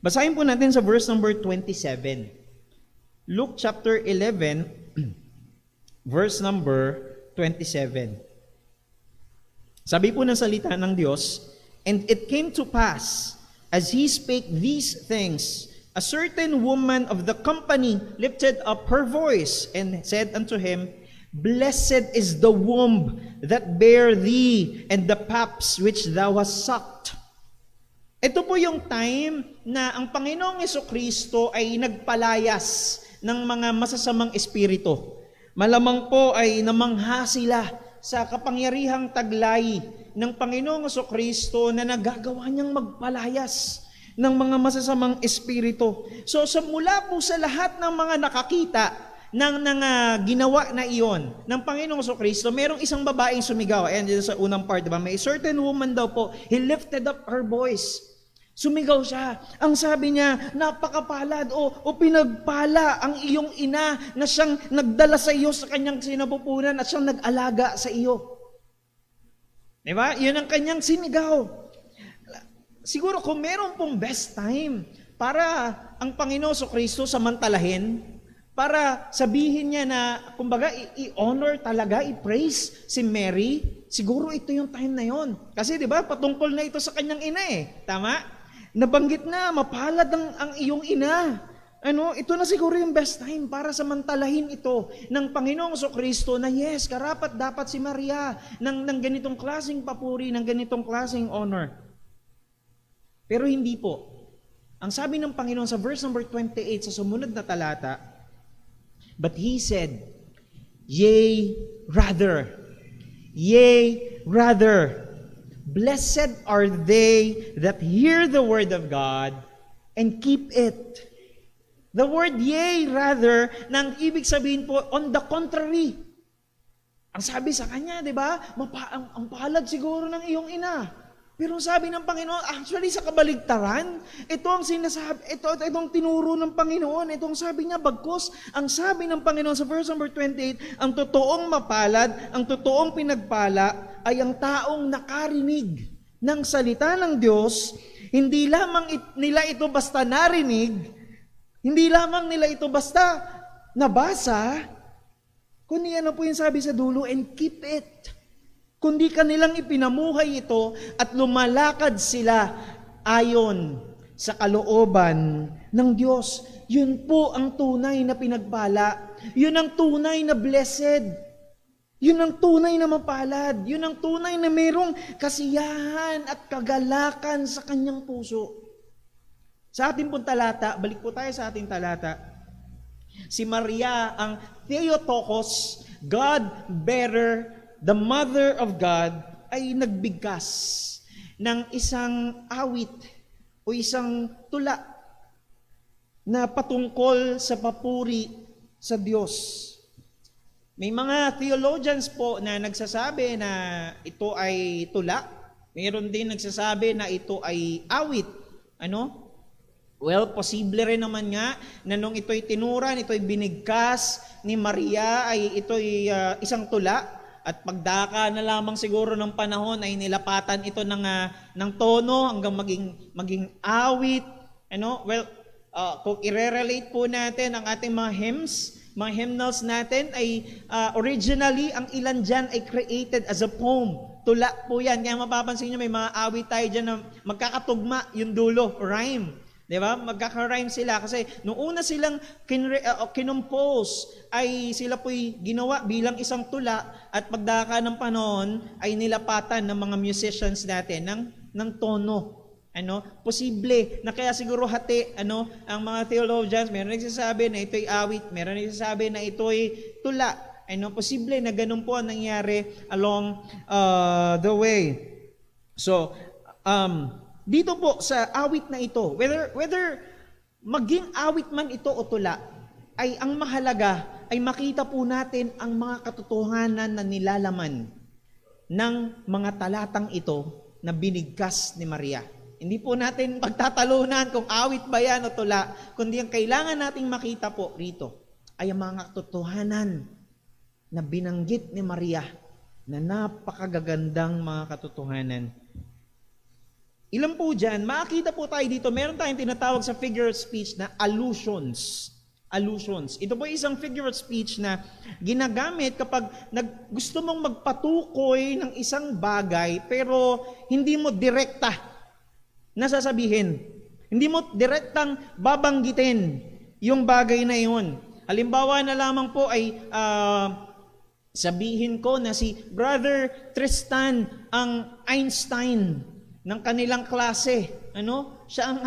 basahin po natin sa verse number 27. Luke chapter 11, verse number 27. Sabi po ng salita ng Diyos, "And it came to pass, as he spake these things, a certain woman of the company lifted up her voice and said unto him, Blessed is the womb that bare thee, and the paps which thou hast sucked." Ito po yung time na ang Panginoong Jesucristo ay nagpalayas ng mga masasamang espiritu. Malamang po ay namangha sila sa kapangyarihang taglay ng Panginoong Jesucristo na nagagawa niyang magpalayas ng mga masasamang espiritu. So mula po sa lahat ng mga nakakita ng ginawa na iyon ng Panginoong Jesucristo, merong isang babaeng sumigaw. Ayan dito sa unang part, diba? May certain woman daw po, he lifted up her voice. Sumigaw siya. Ang sabi niya, napakapalad o pinagpala ang iyong ina na siyang nagdala sa iyo sa kanyang sinapupunan at siyang nag-alaga sa iyo. Diba? Yun ang kanyang sinigaw. Siguro kung meron pong best time para ang Panginoon Jesucristo samantalahin, para sabihin niya na, kumbaga, i-honor talaga, i-praise si Mary, siguro ito yung time na yon. Kasi diba, patungkol na ito sa kanyang ina Tama? Nabanggit na, mapalad ang iyong ina. Ito na siguro yung best time para samantalahin ito ng Panginoong Jesucristo na yes, karapat dapat si Maria ng ganitong klaseng papuri, ng ganitong klaseng honor. Pero hindi po. Ang sabi ng Panginoon sa verse number 28 sa sumunod na talata, but he said, Yea, rather, blessed are they that hear the word of God and keep it. The word yea, rather, nang ibig sabihin po, on the contrary. Ang sabi sa kanya, di ba? Ang palad siguro ng iyong ina. Pero sabi ng Panginoon, actually sa kabaligtaran, ito ang sinasabi, itong tinuro ng Panginoon, itong sabi niya, bagkus, ang sabi ng Panginoon sa verse number 28, ang totoong mapalad, ang totoong pinagpala, ay ang taong nakarinig ng salita ng Diyos, hindi lamang nila ito basta narinig, hindi lamang nila ito basta nabasa, kundi ano po yung sabi sa dulo, and keep it. Kundi kanilang ipinamuhay ito at lumalakad sila ayon sa kalooban ng Diyos. Yun po ang tunay na pinagpala. Yun ang tunay na blessed. Yun ang tunay na mapalad. Yun ang tunay na mayroong kasiyahan at kagalakan sa kanyang puso. Sa ating pong talata, balik po tayo sa ating talata. Si Maria, ang Theotokos, God-bearer, the Mother of God, ay nagbigkas ng isang awit o isang tula na patungkol sa papuri sa Diyos. May mga theologians po na nagsasabi na ito ay tula. Mayroon din nagsasabi na ito ay awit. Ano? Well, posible rin naman nga na nung ito'y tinuran, ito'y binigkas ni Maria, ay ito'y isang tula. At pagdaka na lamang siguro ng panahon ay nilapatan ito ng tono hanggang maging awit. Ano? Well, kung i-relate po natin ang ating mga hymns, mga hymnals natin ay originally ang ilan dyan ay created as a poem. Tula po yan. Kaya mapapansin nyo may mga awit tayo dyan na magkakatugma yung dulo, rhyme. Diba? Magkaka-rhyme sila kasi nung una silang kinompose ay sila po'y ginawa bilang isang tula at pagdaka ng panahon ay nilapatan ng mga musicians natin ng tono. Posible na kaya siguro hati ang mga theologians, meron nagsasabi na ito'y awit, meron nagsasabi na ito'y tula. Posible na ganun po ang nangyari along the way. So, dito po sa awit na ito, whether maging awit man ito o tula, ay ang mahalaga ay makita po natin ang mga katotohanan na nilalaman ng mga talatang ito na binigkas ni Maria. Hindi po natin pagtatalunan kung awit ba yan o tula, kundi ang kailangan nating makita po rito ay ang mga katotohanan na binanggit ni Maria na napakagagandang mga katotohanan. Ilan po dyan, makikita po tayo dito, meron tayong tinatawag sa figure of speech na allusions. Allusions. Ito po isang figure of speech na ginagamit kapag gusto mong magpatukoy ng isang bagay pero hindi mo direkta nasasabihin. Hindi mo direktang babanggitin yung bagay na yun. Halimbawa na lamang po ay sabihin ko na si Brother Tristan ang Einstein ng kanilang klase. Siya ang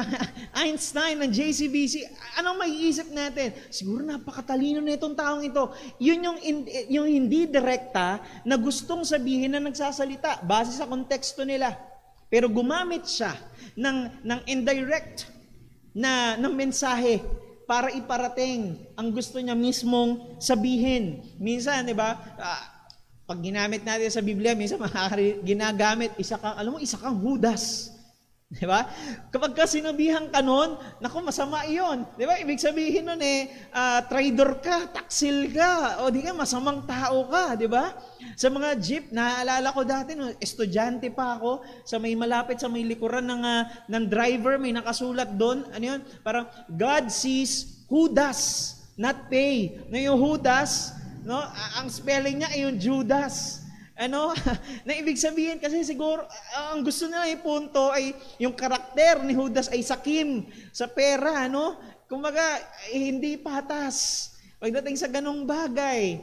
Einstein ng JCBC. Anong maiisip natin? Siguro napakatalino na itong taong ito. Yun yung hindi direkta na gustong sabihin na nagsasalita base sa konteksto nila. Pero gumamit siya ng indirect na mensahe para iparating ang gusto niya mismong sabihin. Minsan, di ba, pag ginamit natin sa Biblia, minsan ginagamit, isa kang Judas. Di ba? Kapag ka sinabihan ka nun, naku, masama iyon. Di ba? Ibig sabihin nun traitor ka, taksil ka, o di ka, masamang tao ka. Di ba? Sa mga jeep, naaalala ko dati, estudyante pa ako, sa may malapit sa may likuran ng driver, may nakasulat doon, ano yun? Parang, God sees Judas, not pay. Yung Judas, ang spelling niya ay yung Judas. Na ibig sabihin kasi siguro ang gusto nila ipunto ay yung karakter ni Judas ay sakim sa pera, Kumbaga hindi patas pagdating sa ganong bagay.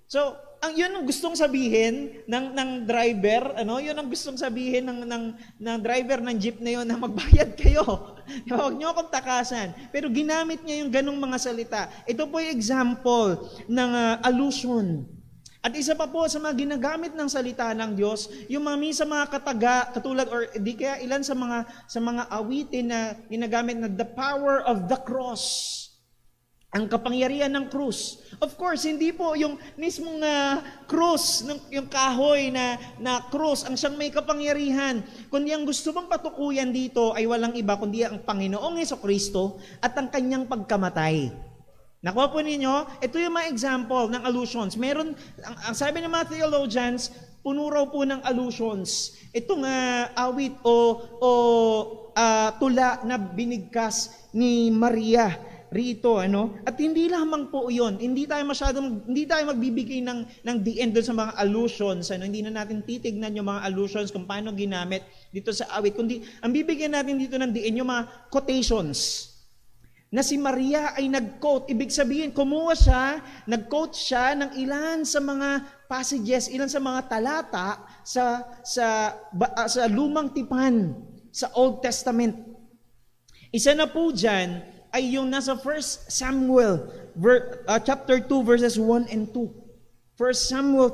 So, yun ang gustong sabihin ng driver, yun ang gustong sabihin ng driver ng jeep na yun na magbayad kayo. Huwag niyo akong takasan. Pero ginamit niya yung ganong mga salita. Ito po yung example ng allusion. At isa pa po sa mga ginagamit ng salita ng Diyos, yung mga katulad or di kaya ilan sa mga awitin na ginagamit na the power of the cross. ang kapangyarihan ng krus. Of course, hindi po yung mismong krus, yung kahoy na krus, ang siyang may kapangyarihan. Kundi ang gusto bang patukuyan dito ay walang iba kundi ang Panginoong Hesukristo at ang kanyang pagkamatay. Nakuha po ninyo? Ito yung mga example ng allusions. Meron, ang sabi ng mga theologians, puno raw po ng allusions. Itong awit o tula na binigkas ni Maria rito, At hindi lamang po 'yon. Hindi tayo magbibigay ng the end doon sa mga allusions, Hindi na natin titignan yung mga allusions kung paano ginamit dito sa awit, kundi ang bibigyan natin dito ng the end yung mga quotations. Na si Maria ay nag-quote, ibig sabihin nag-quote siya ng ilan sa mga passages, ilan sa mga talata sa lumang tipan sa Old Testament. Isa na po diyan ay yung nasa 1 Samuel chapter 2 verses 1 and 2. 1 Samuel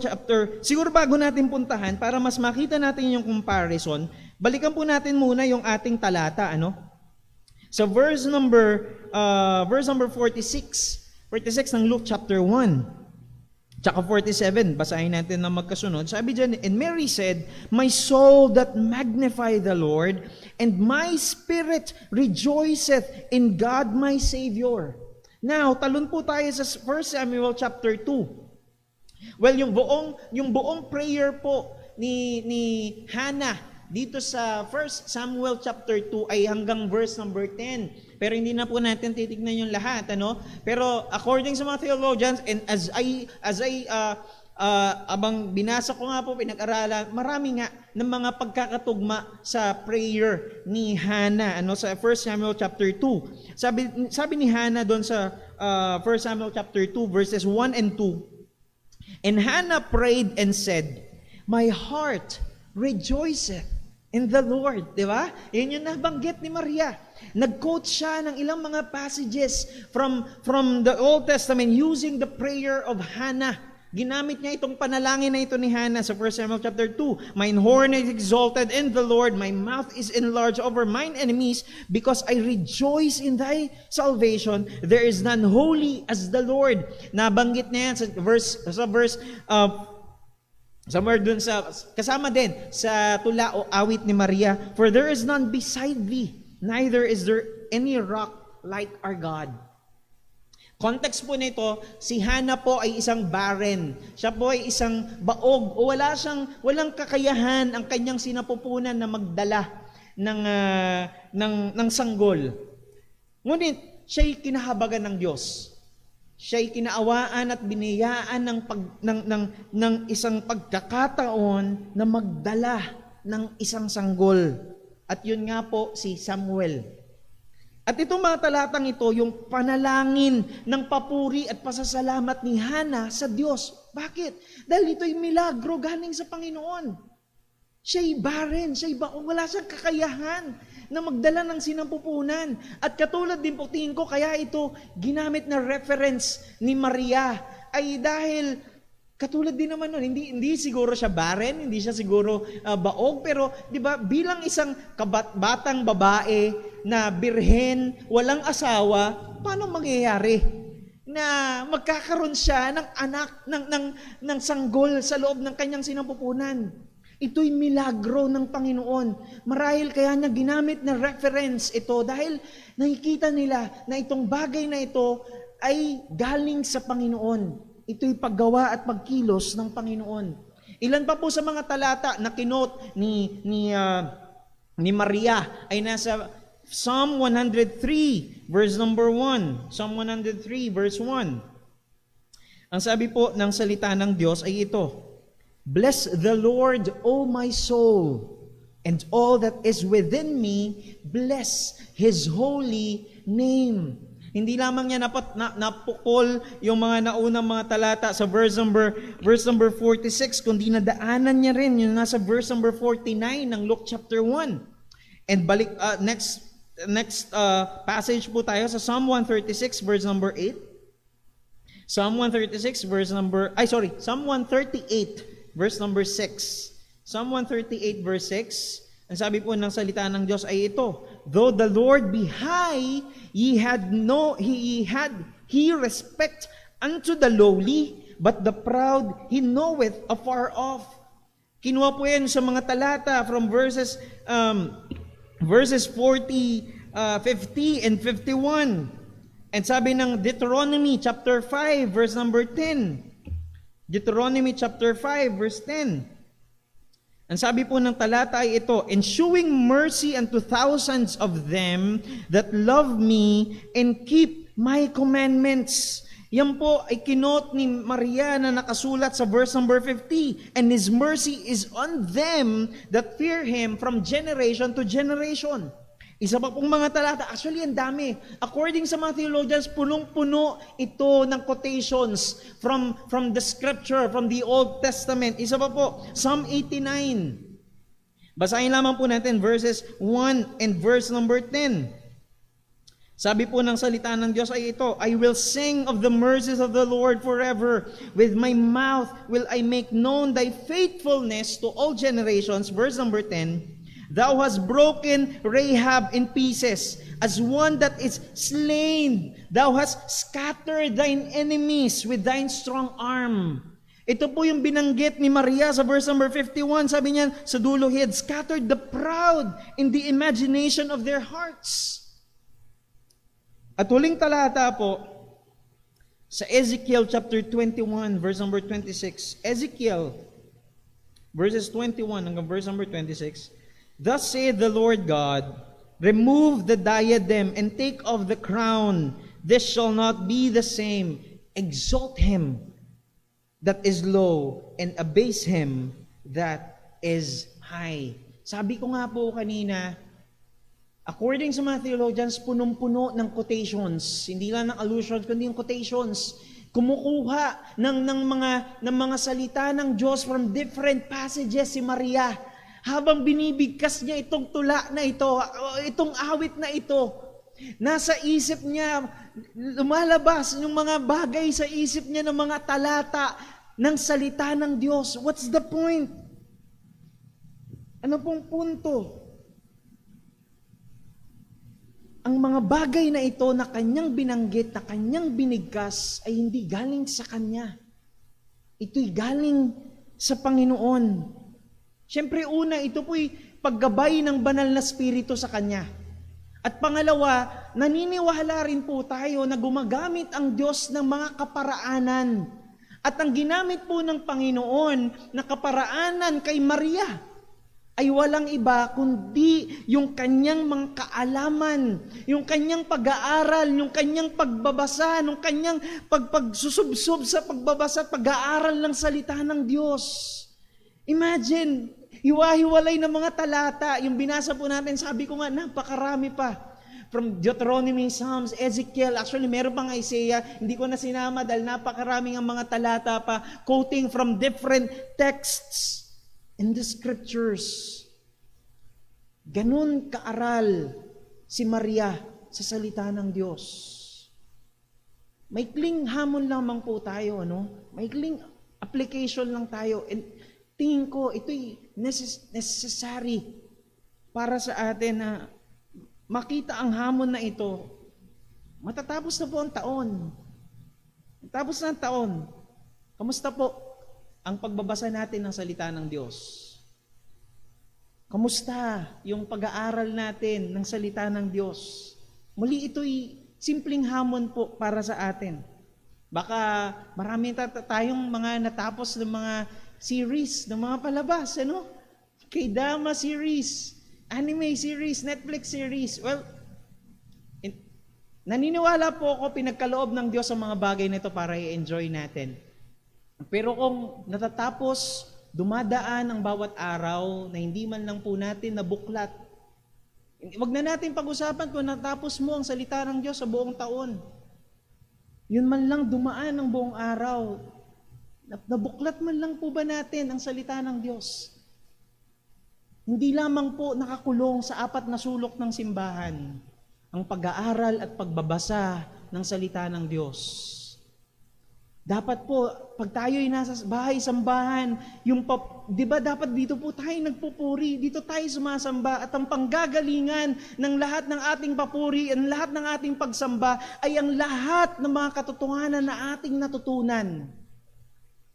siguro bago natin puntahan, para mas makita natin yung comparison, balikan po natin muna yung ating talata, Sa verse number 46 ng Luke chapter 1. Tsaka 47, basahin natin na magkasunod. Sabi dyan, and Mary said, my soul that magnify the Lord, and my spirit rejoiceth in God my Savior. Now, talon po tayo sa 1 Samuel chapter 2. Well, yung buong prayer po ni Hannah dito sa 1 Samuel chapter 2 ay hanggang verse number 10. Pero hindi na po natin titignan yung lahat, Pero according sa mga theologians, and as I abang binasa ko nga po, pinag-aralan, marami nga ng mga pagkakatugma sa prayer ni Hannah, sa 1 Samuel chapter 2. Sabi ni Hannah doon sa 1 Samuel chapter 2 verses 1 and 2. And Hannah prayed and said, my heart rejoiceth in the Lord. Di ba? Yun yung nabanggit ni Maria. Nag-quote siya ng ilang mga passages from the Old Testament using the prayer of Hannah. Ginamit niya itong panalangin na ito ni Hannah sa 1 Samuel chapter 2. Mine horn is exalted in the Lord, my mouth is enlarged over mine enemies, because I rejoice in thy salvation. There is none holy as the Lord. Nabanggit niya yan sa verse somewhere dun kasama din sa tula o awit ni Maria, for there is none beside thee, neither is there any rock like our God. Context po nito, si Hannah po ay isang barren. Siya po ay isang baog o walang kakayahan ang kanyang sinapupunan na magdala ng sanggol. Ngunit siya'y kinahabagan ng Diyos. Siya'y kinaawaan at biniyaan ng isang pagkakataon na magdala ng isang sanggol. At yun nga po si Samuel. At itong mga talatang ito, yung panalangin ng papuri at pasasalamat ni Hannah sa Diyos. Bakit? Dahil ito'y milagro galing sa Panginoon. Siya'y barren, wala siyang kakayahan na magdala ng sinampupunan. At katulad din po, tingin ko, kaya ito ginamit na reference ni Maria ay dahil katulad din naman nun, hindi siguro siya barren, hindi siya siguro baog, pero di ba bilang isang batang babae na birhen, walang asawa, paano mangyayari na magkakaroon siya ng anak, ng sanggol sa loob ng kanyang sinampupunan? Ito'y milagro ng Panginoon. Marahil kaya niya ginamit na reference ito dahil nakikita nila na itong bagay na ito ay galing sa Panginoon. Ito'y paggawa at pagkilos ng Panginoon. Ilan pa po sa mga talata na kinote ni Maria ay nasa Psalm 103 verse number 1. Psalm 103 verse 1. Ang sabi po ng salita ng Diyos ay ito: bless the Lord, O my soul, and all that is within me, bless His holy name. Hindi lamang niya napukol yung mga naunang mga talata sa verse number 46, kundi nadaanan niya rin yung nasa verse number 49 ng Luke chapter 1. And next passage po tayo sa Psalm 136 verse number 8. Psalm 138 verse number 6. Psalm 138 verse 6. Ang sabi po ng salita ng Diyos ay ito: though the Lord be high, he had He respects unto the lowly, but the proud He knoweth afar off. Kinuha po yan sa mga talata from verses 50, and 51. And sabi ng Deuteronomy chapter 5, verse number 10. Deuteronomy chapter 5, verse 10. Ang sabi po ng talata ay ito, ensuing mercy unto thousands of them that love me and keep my commandments. Yan po ay kinot ni Maria na nakasulat sa verse number 50. And His mercy is on them that fear Him from generation to generation. Isa pa pong mga talata, actually ang dami. According sa mga theologians, punong-puno ito ng quotations from the scripture, from the Old Testament. Isa pa po, Psalm 89. Basahin lamang po natin verses 1 and verse number 10. Sabi po ng salita ng Diyos ay ito, I will sing of the mercies of the Lord forever. With my mouth will I make known thy faithfulness to all generations. Verse number 10. Thou hast broken Rahab in pieces, as one that is slain. Thou hast scattered thine enemies with thine strong arm. Ito po yung binanggit ni Maria sa verse number 51. Sabi niya, sa dulo, He had scattered the proud in the imagination of their hearts. At huling talata po, sa Ezekiel chapter 21, verse number 26. Ezekiel, verses 21 hanggang verse number 26. Thus saith the Lord God, remove the diadem and take off the crown. This shall not be the same. Exalt him that is low and abase him that is high. Sabi ko nga po kanina, according sa mga theologians, punong-puno ng quotations. Hindi lang ng allusions, kundi yung quotations. Kumukuha ng mga salita ng Diyos from different passages si Maria. Habang binibigkas niya itong tula na ito, itong awit na ito, nasa isip niya, lumalabas yung mga bagay sa isip niya ng mga talata ng salita ng Diyos. What's the point? Ano pong punto? Ang mga bagay na ito na kanyang binanggit, na kanyang binigkas, ay hindi galing sa kanya. Ito'y galing sa Panginoon. Siyempre una, ito po'y paggabay ng banal na spirito sa Kanya. At pangalawa, naniniwala rin po tayo na gumagamit ang Diyos ng mga kaparaanan. At ang ginamit po ng Panginoon na kaparaanan kay Maria ay walang iba kundi yung kanyang mga kaalaman, yung kanyang pag-aaral, yung kanyang pagbabasa, yung kanyang pagsusubsob sa pagbabasa at pag-aaral ng salita ng Diyos. Imagine, hiwa-hiwalay na mga talata. Yung binasa po natin, sabi ko nga, napakarami pa. From Deuteronomy, Psalms, Ezekiel, actually meron pang Isaiah, hindi ko na sinama dahil napakaraming ang mga talata pa, quoting from different texts in the scriptures. Ganun kaaral si Maria sa salita ng Diyos. Maikling hamon lamang po tayo, no? Maikling application lang tayo. And tingin ko, ito'y necessary para sa atin na makita ang hamon na ito. Matatapos na po ang taon. Matapos na ang taon. Kamusta po ang pagbabasa natin ng salita ng Diyos? Kamusta yung pag-aaral natin ng salita ng Diyos? Muli ito'y simpleng hamon po para sa atin. Baka marami tayong mga natapos ng mga series, ng mga palabas, ano? K-drama series, anime series, Netflix series. Well, naniniwala po ako pinagkaloob ng Diyos ang mga bagay na ito para i-enjoy natin. Pero kung natatapos, dumadaan ang bawat araw na hindi man lang po natin nabuklat, wag na natin pag-usapan kung natapos mo ang salita ng Diyos sa buong taon. Yun man lang dumaan ang buong araw. Nabuklat man lang po ba natin ang salita ng Diyos? Hindi lamang po nakakulong sa 4 na sulok ng simbahan ang pag-aaral at pagbabasa ng salita ng Diyos. Dapat po, pag tayo'y nasa bahay-sambahan, di ba dapat dito po tayo nagpupuri, dito tayo sumasamba, at ang panggagalingan ng lahat ng ating papuri, ang lahat ng ating pagsamba, ay ang lahat ng mga katotohanan na ating natutunan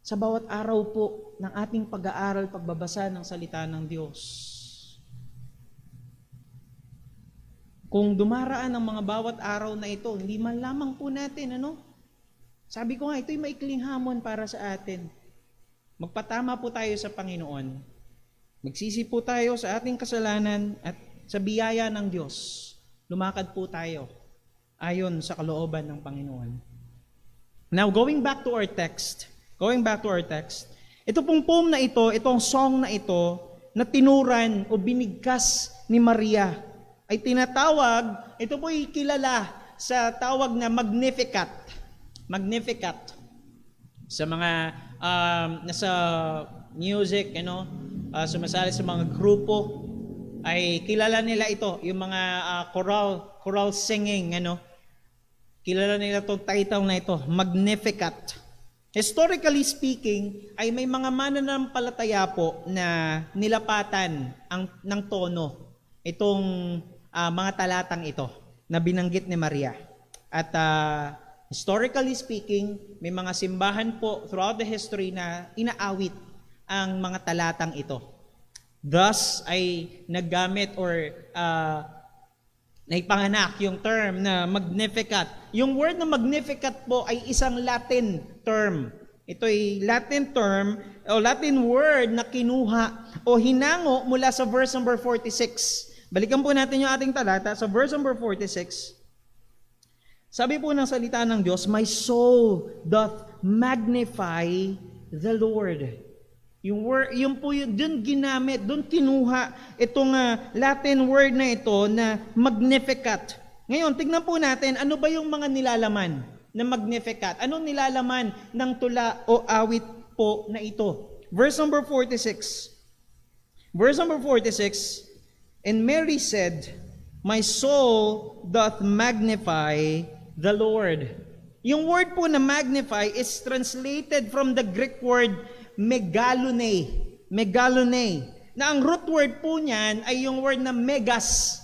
sa bawat araw po ng ating pag-aaral, pagbabasa ng salita ng Diyos. Kung dumaraan ang mga bawat araw na ito, hindi man lamang po natin, sabi ko nga, ito'y maikling hamon para sa atin. Magpatama po tayo sa Panginoon. Magsisi po tayo sa ating kasalanan at sa biyaya ng Diyos. Lumakad po tayo ayon sa kalooban ng Panginoon. Now, going back to our text, ito pong poem na ito, itong song na ito, na tinuran o binigkas ni Maria, ay tinatawag, ito po'y kilala sa tawag na Magnificat. Magnificat. Sa mga nasa music, sumasali sa mga grupo, ay kilala nila ito, yung mga choral singing, kilala nila itong title na ito, Magnificat. Historically speaking, ay may mga mananampalataya po na nilapatan ng tono itong mga talatang ito na binanggit ni Maria. At historically speaking, may mga simbahan po throughout the history na inaawit ang mga talatang ito. Thus, ay naggamit or naipanganak yung term na Magnificat. Yung word na Magnificat po ay isang Latin term. Ito ay Latin term o Latin word na kinuha o hinango mula sa verse number 46. Balikan po natin yung ating talata sa verse number 46. Sabi po ng salita ng Diyos, my soul doth magnify the Lord. Yung po yun, dun ginamit, dun kinuha itong Latin word na ito na Magnificat. Ngayon, tignan po natin, ano ba yung mga nilalaman na Magnificat? Anong nilalaman ng tula o awit po na ito? Verse number 46. Verse number 46, and Mary said, my soul doth magnify the Lord. Yung word po na magnify is translated from the Greek word megalone. Megalone. Na ang root word po niyan ay yung word na megas.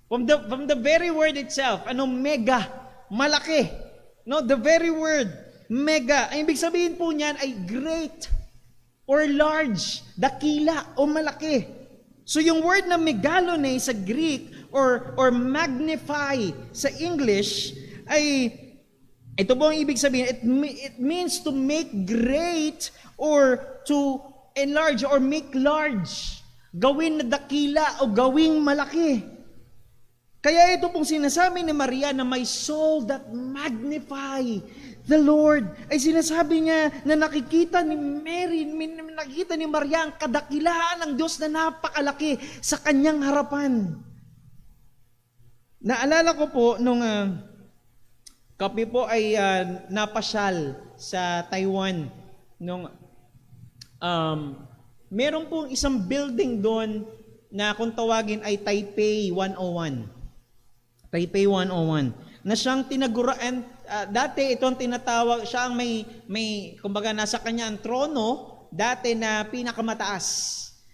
From the very word itself, mega, malaki. No, the very word mega. Ang ibig sabihin po niyan ay great or large, dakila o malaki. So yung word na megalone sa Greek or magnify sa English ay ito po ang ibig sabihin, it means to make great or to enlarge or make large. Gawin na dakila o gawing malaki. Kaya ito pong sinasabi ni Maria na my soul that magnify the Lord. Ay sinasabi niya na nakikita ni Mary, nakikita ni Maria ang kadakilaan ng Diyos na napakalaki sa kanyang harapan. Naalala ko po nung kami po ay napasyal sa Taiwan nung meron pong isang building doon na kung tawagin ay Taipei 101. Taipei 101 na siyang tinaguraan dati itong tinatawag siya ang may kumbaga nasa kanya ang trono dati na pinakamataas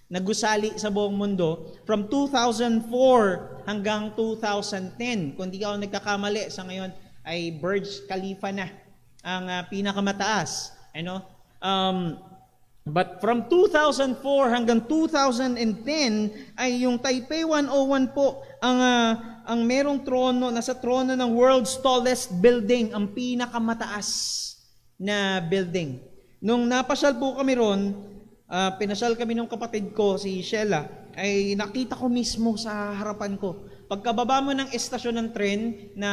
na gusali sa buong mundo from 2004 hanggang 2010. Kung di ako nagkakamali sa ngayon ay Burj Khalifa na ang pinakamataas. But from 2004 hanggang 2010 ay yung Taipei 101 po ang merong trono, nasa trono ng world's tallest building, ang pinakamataas na building. Nung napasyal po kami ron, pinasyal kami ng kapatid ko, si Sheila, ay nakita ko mismo sa harapan ko. Pagkababa mo ng estasyon ng tren na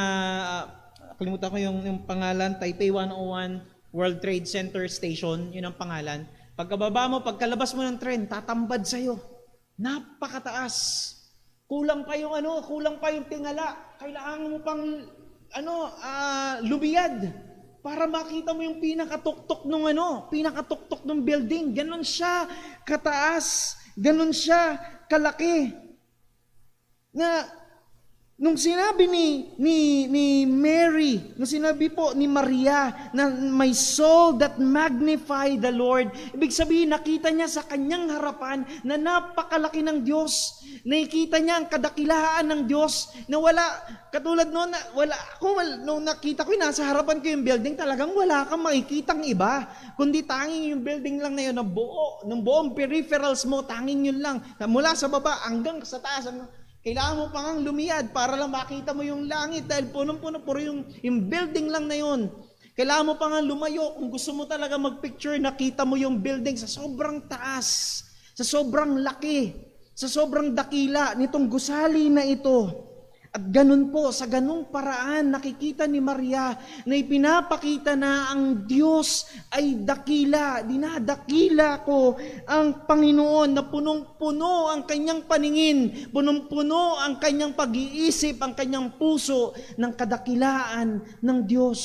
kalimutan ko yung pangalan, Taipei 101 World Trade Center Station, yun ang pangalan. Pagkababa mo, pagkalabas mo ng tren, tatambad sa'yo. Napakataas. Kulang pa yung tingala. Kailangan mo pang lumiyad para makita mo yung pinakatuktok ng building. Ganon siya kataas, ganon siya kalaki. Nung sinabi ni Mary, nung sinabi po ni Maria na my soul that magnify the Lord, ibig sabihin nakita niya sa kanyang harapan na napakalaki ng Diyos. Nakita niya ang kadakilaan ng Diyos na wala, katulad noon, nung nakita ko nasa harapan ko yung building, talagang wala kang makikitang iba. Kundi tanging yung building lang na yun, ng buong peripherals mo, tanging yun lang. Mula sa baba hanggang sa taas, kailangan mo pang lumiyad para lang makita mo yung langit dahil punong-puno, puro yung building lang na yun. Kailangan mo pang lumayo kung gusto mo talaga magpicture, nakita mo yung building sa sobrang taas, sa sobrang laki, sa sobrang dakila nitong gusali na ito. At ganun po, sa ganung paraan, nakikita ni Maria na ipinapakita na ang Diyos ay dakila. Dinadakila ko ang Panginoon na punong-puno ang kanyang paningin, punong-puno ang kanyang pag-iisip, ang kanyang puso ng kadakilaan ng Diyos.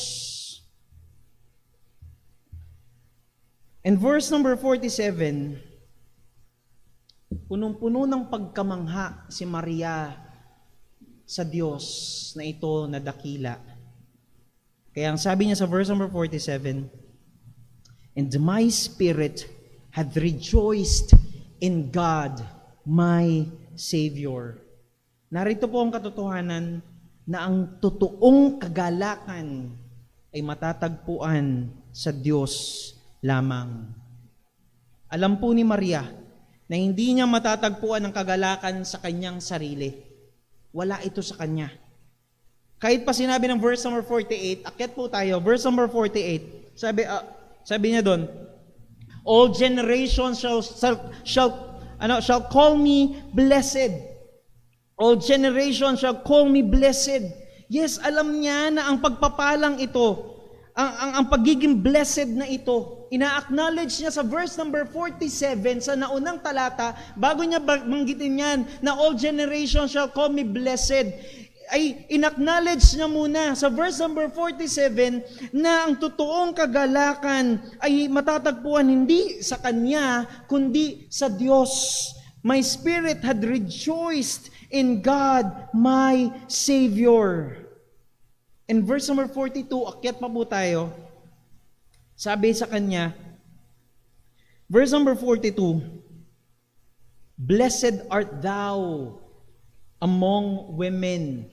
And verse number 47, punong-puno ng pagkamangha si Maria sa Diyos na ito na dakila. Kaya ang sabi niya sa verse number 47, and my spirit had rejoiced in God, my Savior. Narito po ang katotohanan na ang totoong kagalakan ay matatagpuan sa Diyos lamang. Alam po ni Maria na hindi niya matatagpuan ang kagalakan sa kanyang sarili. Wala ito sa kanya. Kahit pa sinabi ng verse number 48, akyat po tayo, verse number 48, sabi niya doon, all generations shall call me blessed. All generations shall call me blessed. Yes, alam niya na ang pagpapalang ito, ang pagiging blessed na ito, ina-acknowledge niya sa verse number 47 sa naunang talata, bago niya banggitin yan na all generations shall call me blessed, ay in-acknowledge niya muna sa verse number 47 na ang totoong kagalakan ay matatagpuan hindi sa kanya, kundi sa Diyos. My spirit had rejoiced in God, my Savior. In verse number 42, akyat pa po tayo. Sabi sa kanya, verse number 42, blessed art thou among women.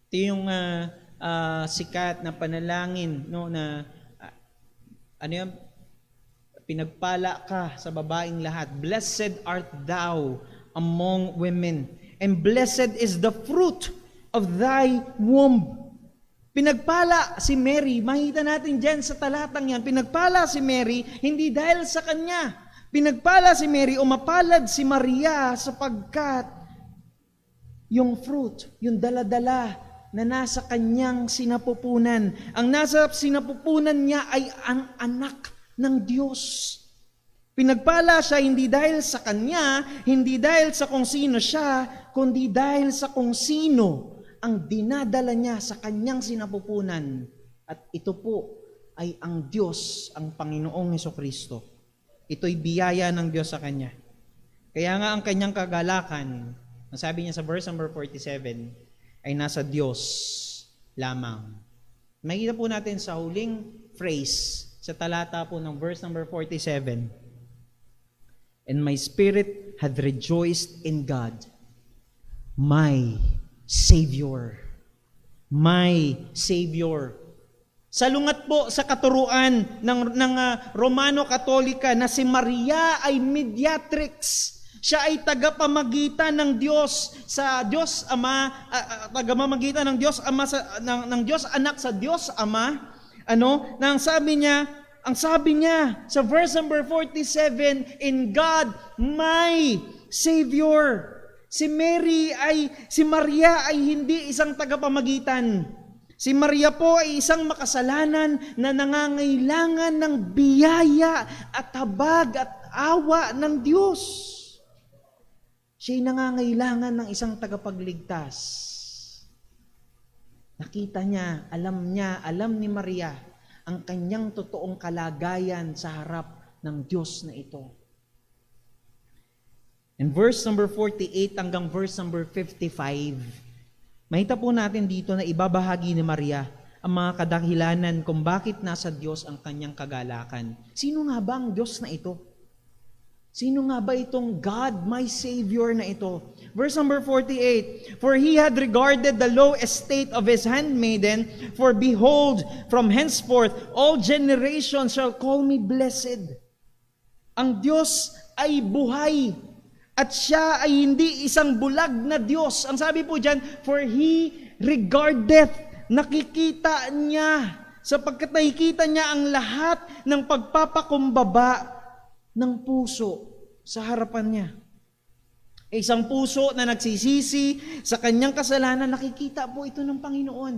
Ito yung sikat na panalangin, no, na pinagpala ka sa babaeng lahat. Blessed art thou among women, and blessed is the fruit of thy womb. Pinagpala si Mary, makita natin dyan sa talatang yan, pinagpala si Mary, hindi dahil sa kanya. Pinagpala si Mary o mapalad si Maria sapagkat yung fruit, yung daladala na nasa kanyang sinapupunan. Ang nasa sinapupunan niya ay ang anak ng Diyos. Pinagpala siya hindi dahil sa kanya, hindi dahil sa kung sino siya, kundi dahil sa kung sino ang dinadala niya sa kanyang sinapupunan. At ito po ay ang Diyos, ang Panginoong Hesukristo. Ito'y biyaya ng Diyos sa kanya. Kaya nga ang kanyang kagalakan, ang sabi niya sa verse number 47, ay nasa Diyos lamang. Makikita po natin sa huling phrase, sa talata po ng verse number 47, and my spirit had rejoiced in God, my Savior. My Savior. Salungat po sa katuruan ng Romano Katolika na si Maria ay mediatrix. Siya ay tagapamagitan ng Diyos sa Diyos Ama, tagapamagitan ng Diyos Ama ng Diyos Anak sa Diyos Ama. Ang sabi niya sa verse number 47, in God my Savior. Si Maria ay hindi isang tagapamagitan. Si Maria po ay isang makasalanan na nangangailangan ng biyaya at habag at awa ng Diyos. Siya'y nangangailangan ng isang tagapagligtas. Nakita niya, alam ni Maria ang kanyang totoong kalagayan sa harap ng Diyos na ito. In verse number 48 hanggang verse number 55, Mahita po natin dito na ibabahagi ni Maria ang mga kadahilanan kung bakit nasa Diyos ang kanyang kagalakan. Sino nga ba ang Diyos na ito? Sino nga ba itong God, my Savior na ito? Verse number 48, For he had regarded the low estate of his handmaiden, for behold, from henceforth all generations shall call me blessed. Ang Diyos ay buhay, at siya ay hindi isang bulag na Diyos. Ang sabi po dyan, for he regardeth, nakikita niya, sapagkat nakikita niya ang lahat ng pagpapakumbaba ng puso sa harapan niya. Isang puso na nagsisisi sa kanyang kasalanan, nakikita po ito ng Panginoon.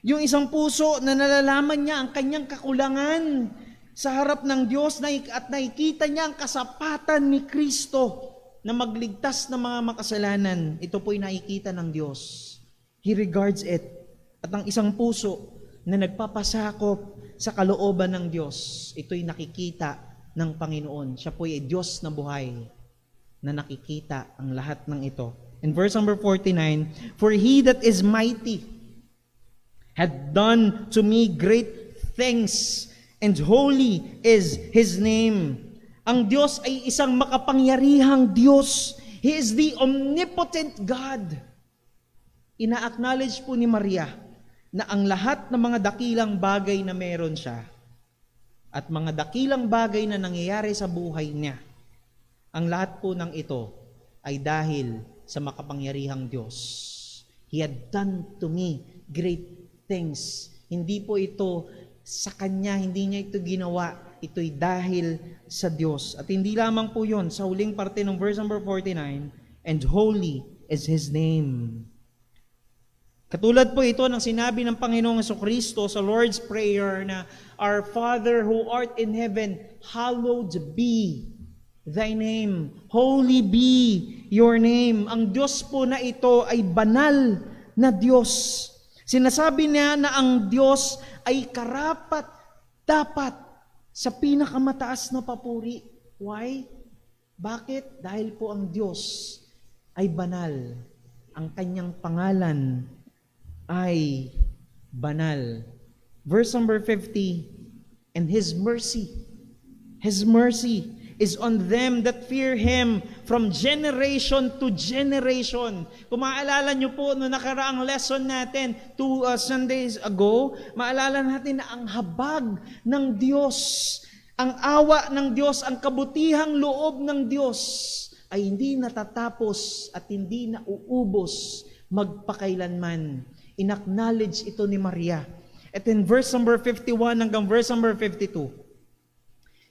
Yung isang puso na nalalaman niya ang kanyang kakulangan sa harap ng Diyos at nakikita niya ang kasapatan ni Kristo na magligtas ng mga makasalanan. Ito po'y nakikita ng Diyos. He regards it. At ang isang puso na nagpapasakop sa kalooban ng Diyos, ito'y nakikita ng Panginoon. Siya po'y Diyos na buhay na nakikita ang lahat ng ito. In verse number 49, For he that is mighty had done to me great things, and holy is his name. Ang Diyos ay isang makapangyarihang Diyos. He is the omnipotent God. Ina-acknowledge po ni Maria na ang lahat ng mga dakilang bagay na meron siya at mga dakilang bagay na nangyayari sa buhay niya, ang lahat po ng ito ay dahil sa makapangyarihang Diyos. He had done to me great things. Hindi po ito sa Kanya, hindi niya ito ginawa. Ito'y dahil sa Diyos. At hindi lamang po yun, sa huling parte ng verse number 49, and holy is His name. Katulad po ito ng sinabi ng Panginoong Jesucristo sa Lord's Prayer na, Our Father who art in heaven, hallowed be Thy name. Holy be Your name. Ang Diyos po na ito ay banal na Diyos. Sinasabi niya na ang Diyos ay karapat dapat sa pinakamataas na papuri. Why? Bakit? Dahil po ang Diyos ay banal. Ang kanyang pangalan ay banal. Verse number 50, and His mercy is on them that fear Him from generation to generation. Kung maaalala nyo po, no nakaraang lesson natin 2 Sundays ago, maalala natin na ang habag ng Diyos, ang awa ng Diyos, ang kabutihang loob ng Diyos ay hindi natatapos at hindi nauubos magpakailanman. Inacknowledge ito ni Maria. At in verse number 51 hanggang verse number 52,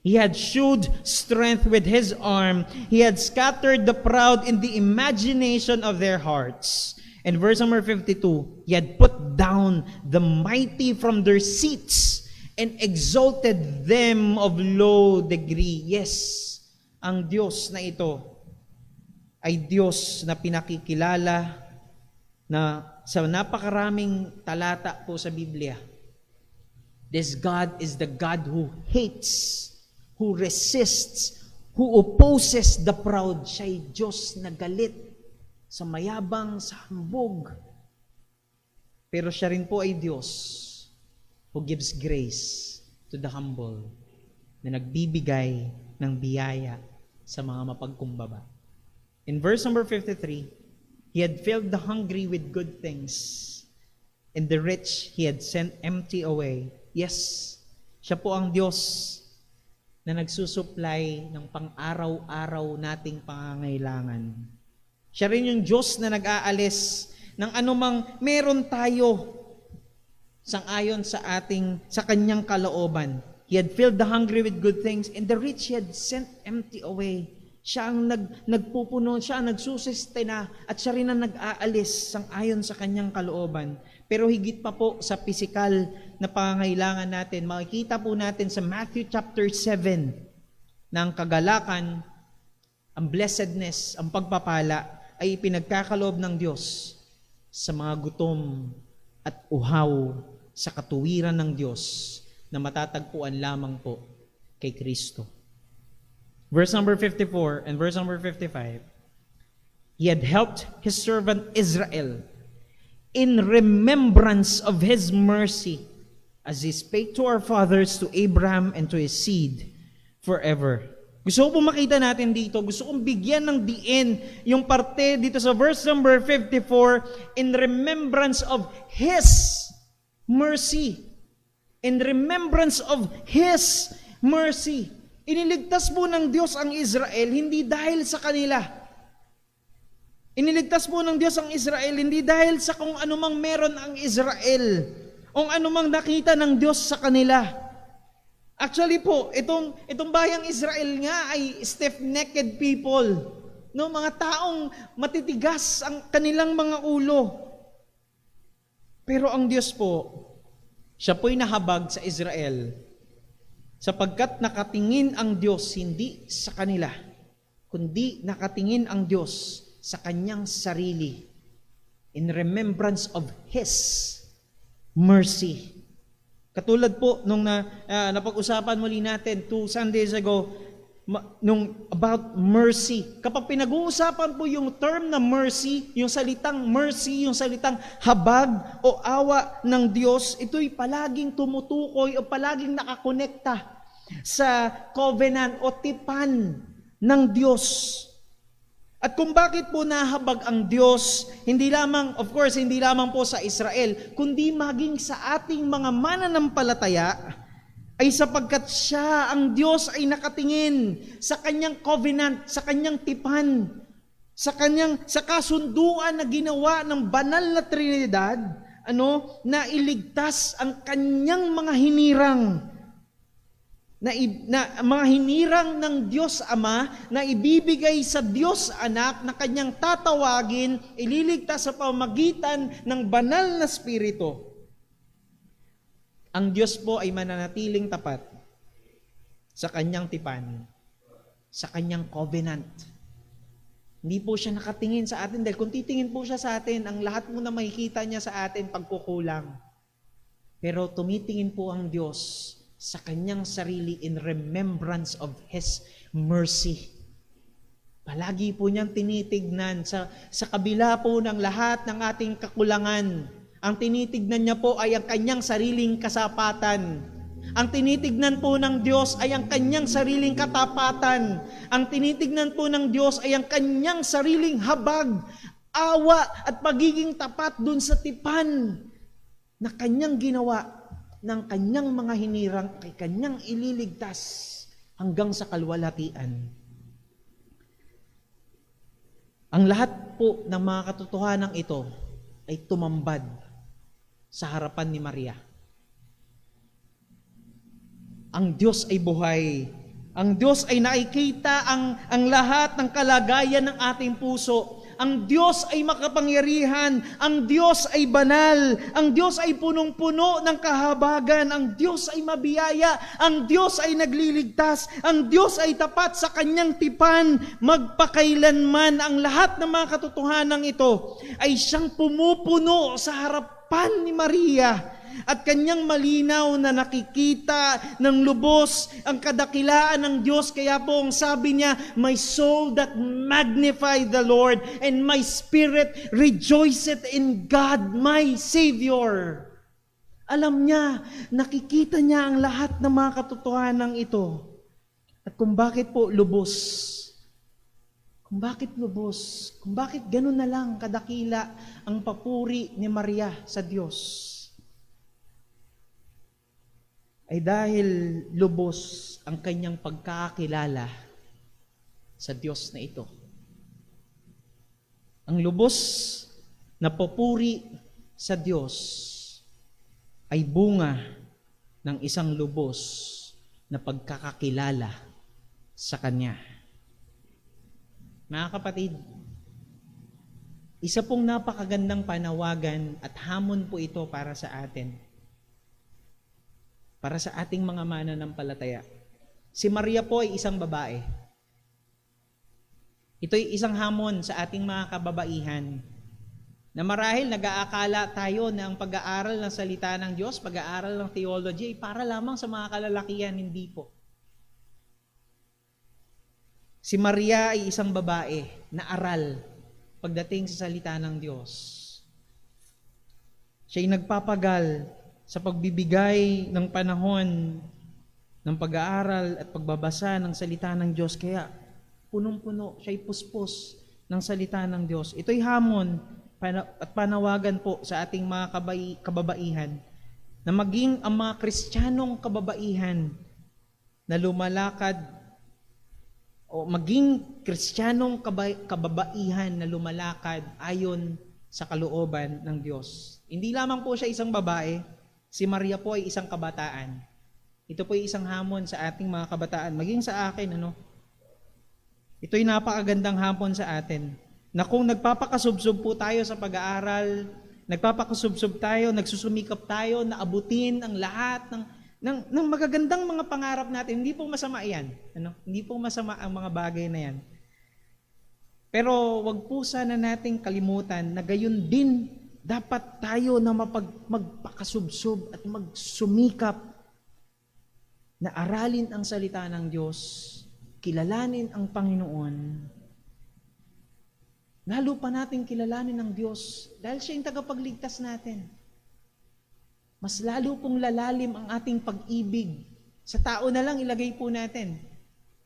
He had shewed strength with His arm. He had scattered the proud in the imagination of their hearts. And verse number 52, He had put down the mighty from their seats and exalted them of low degree. Yes, ang Diyos na ito ay Diyos na pinakikilala na sa napakaraming talata po sa Biblia. This God is the God who hates, who resists, who opposes the proud. Siya ay Diyos na galit sa mayabang, sa hambog. Pero siya rin po ay Diyos who gives grace to the humble, na nagbibigay ng biyaya sa mga mapagkumbaba. In verse number 53, He had filled the hungry with good things, and the rich He had sent empty away. Yes, siya po ang Diyos na nagsusupply ng pang-araw-araw nating pangangailangan. Siya rin yung Diyos na nag-aalis ng anumang meron tayo sang-ayon sa kanyang kalooban. He had filled the hungry with good things, and the rich He had sent empty away. Siya ang nagpupuno, siya ang nagsusustena, at siya rin ang nag-aalis sang-ayon sa kanyang kalooban. Pero higit pa po sa pisikal na pangangailangan natin, makikita po natin sa Matthew chapter 7 na ang kagalakan, ang blessedness, ang pagpapala ay ipinagkakaloob ng Diyos sa mga gutom at uhaw sa katuwiran ng Diyos na matatagpuan lamang po kay Kristo. Verse number 54 and verse number 55, He had helped His servant Israel in remembrance of His mercy, as He spake to our fathers, to Abraham, and to his seed forever. Gusto ko po makita natin dito, gusto kong bigyan ng diin yung parte dito sa verse number 54, in remembrance of His mercy. In remembrance of His mercy. Iniligtas po ng Diyos ang Israel, hindi dahil sa kanila. Iniligtas po ng Diyos ang Israel, hindi dahil sa kung anumang meron ang Israel, o anumang nakita ng Diyos sa kanila. Actually po, itong bayang Israel nga ay stiff-necked people. No, mga taong matitigas ang kanilang mga ulo. Pero ang Diyos po, siya po'y nahabag sa Israel sapagkat nakatingin ang Diyos hindi sa kanila, kundi nakatingin ang Diyos sa kanyang sarili in remembrance of His mercy. Katulad po nung napag-usapan muli natin 2 Sundays ago, nung about mercy. Kapag pinag-uusapan po yung term na mercy, yung salitang mercy, yung salitang habag o awa ng Diyos, ito'y palaging tumutukoy o palaging nakakonekta sa covenant o tipan ng Diyos. At kung bakit po nahabag ang Diyos, hindi lamang, of course, hindi lamang po sa Israel, kundi maging sa ating mga mananampalataya, ay sapagkat siya, ang Diyos, ay nakatingin sa kanyang covenant, sa kanyang tipan, sa kasunduan na ginawa ng banal na Trinidad, na iligtas ang kanyang mga hinirang, na mga hinirang ng Diyos Ama na ibibigay sa Diyos Anak na kanyang tatawagin, ililigtas sa pamamagitan ng banal na Espiritu. Ang Diyos po ay mananatiling tapat sa kanyang tipan, sa kanyang covenant. Hindi po siya nakatingin sa atin dahil kung titingin po siya sa atin, ang lahat mo na makikita niya sa atin pagkukulang. Pero tumitingin po ang Diyos sa kanyang sarili in remembrance of His mercy. Palagi po niyang tinitignan sa kabila po ng lahat ng ating kakulangan. Ang tinitignan niya po ay ang kanyang sariling kasapatan. Ang tinitignan po ng Diyos ay ang kanyang sariling katapatan. Ang tinitignan po ng Diyos ay ang kanyang sariling habag, awa at pagiging tapat dun sa tipan na kanyang ginawa ng kanyang mga hinirang kay kanyang ililigtas hanggang sa kalwalhatian. Ang lahat po ng mga katotohanan ito ay tumambad sa harapan ni Maria. Ang Diyos ay buhay. Ang Diyos ay nakikita ang lahat ng kalagayan ng ating puso. Ang Diyos ay makapangyarihan. Ang Diyos ay banal. Ang Diyos ay punong-puno ng kahabagan. Ang Diyos ay mabiyaya. Ang Diyos ay nagliligtas. Ang Diyos ay tapat sa kanyang tipan. Magpakailanman ang lahat ng mga katotohanan ito ay siyang pumupuno sa harapan ni Maria. At kanyang malinaw na nakikita ng lubos ang kadakilaan ng Diyos. Kaya po ang sabi niya, my soul that magnify the Lord and my spirit rejoiceth in God my Savior. Alam niya, nakikita niya ang lahat ng mga katotohanan ito. At kung bakit po lubos, kung bakit lubos, kung bakit ganun na lang kadakila ang papuri ni Maria sa Diyos, ay dahil lubos ang kanyang pagkakilala sa Diyos na ito. Ang lubos na papuri sa Diyos ay bunga ng isang lubos na pagkakakilala sa Kanya. Mga kapatid, isa pong napakagandang panawagan at hamon po ito para sa atin. Para sa ating mga mananampalataya. Si Maria po ay isang babae. Ito'y isang hamon sa ating mga kababaihan na marahil nag-aakala tayo na ang pag-aaral ng salita ng Diyos, pag-aaral ng theology ay para lamang sa mga kalalakihan, hindi po. Si Maria ay isang babae na aral pagdating sa salita ng Diyos. Siya'y nagpapagal sa pagbibigay ng panahon ng pag-aaral at pagbabasa ng salita ng Diyos. Kaya punong-puno, siya'y puspos ng salita ng Diyos. Ito'y hamon at panawagan po sa ating mga kababaihan na maging ang mga Kristiyanong kababaihan na lumalakad o maging Kristiyanong kababaihan na lumalakad ayon sa kalooban ng Diyos. Hindi lamang po siya isang babae, si Maria po ay isang kabataan. Ito po ay isang hamon sa ating mga kabataan, maging sa akin, Ito'y napakagandang hamon sa atin, na kung nagpapakasubsob po tayo sa pag-aaral, nagpapakasubsob tayo, nagsusumikap tayo na abutin ang lahat ng magagandang mga pangarap natin, hindi po masama yan. Hindi po masama ang mga bagay na yan. Pero wag po sana nating kalimutan na gayon din dapat tayo na magpakasubsob at magsumikap na aralin ang salita ng Diyos, kilalanin ang Panginoon. Lalo pa natin kilalanin ang Diyos dahil siya yung tagapagligtas natin. Mas lalo pong lalalim ang ating pag-ibig. Sa tao na lang ilagay po natin.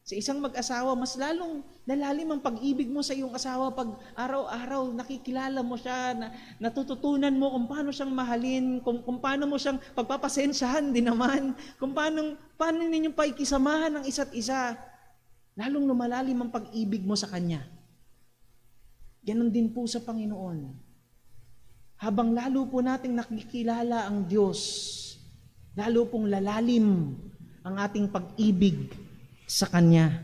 Sa isang mag-asawa, mas lalong lalalim ang pag-ibig mo sa iyong asawa pag araw-araw nakikilala mo siya, natututunan mo kung paano siyang mahalin, kung paano mo siyang pagpapasensyahan din naman, kung paano ninyong paikisamahan ng isa't isa. Lalong lumalalim ang pag-ibig mo sa Kanya. Ganon din po sa Panginoon. Habang lalo po nating nakikilala ang Diyos, lalo pong lalalim ang ating pag-ibig sa Kanya.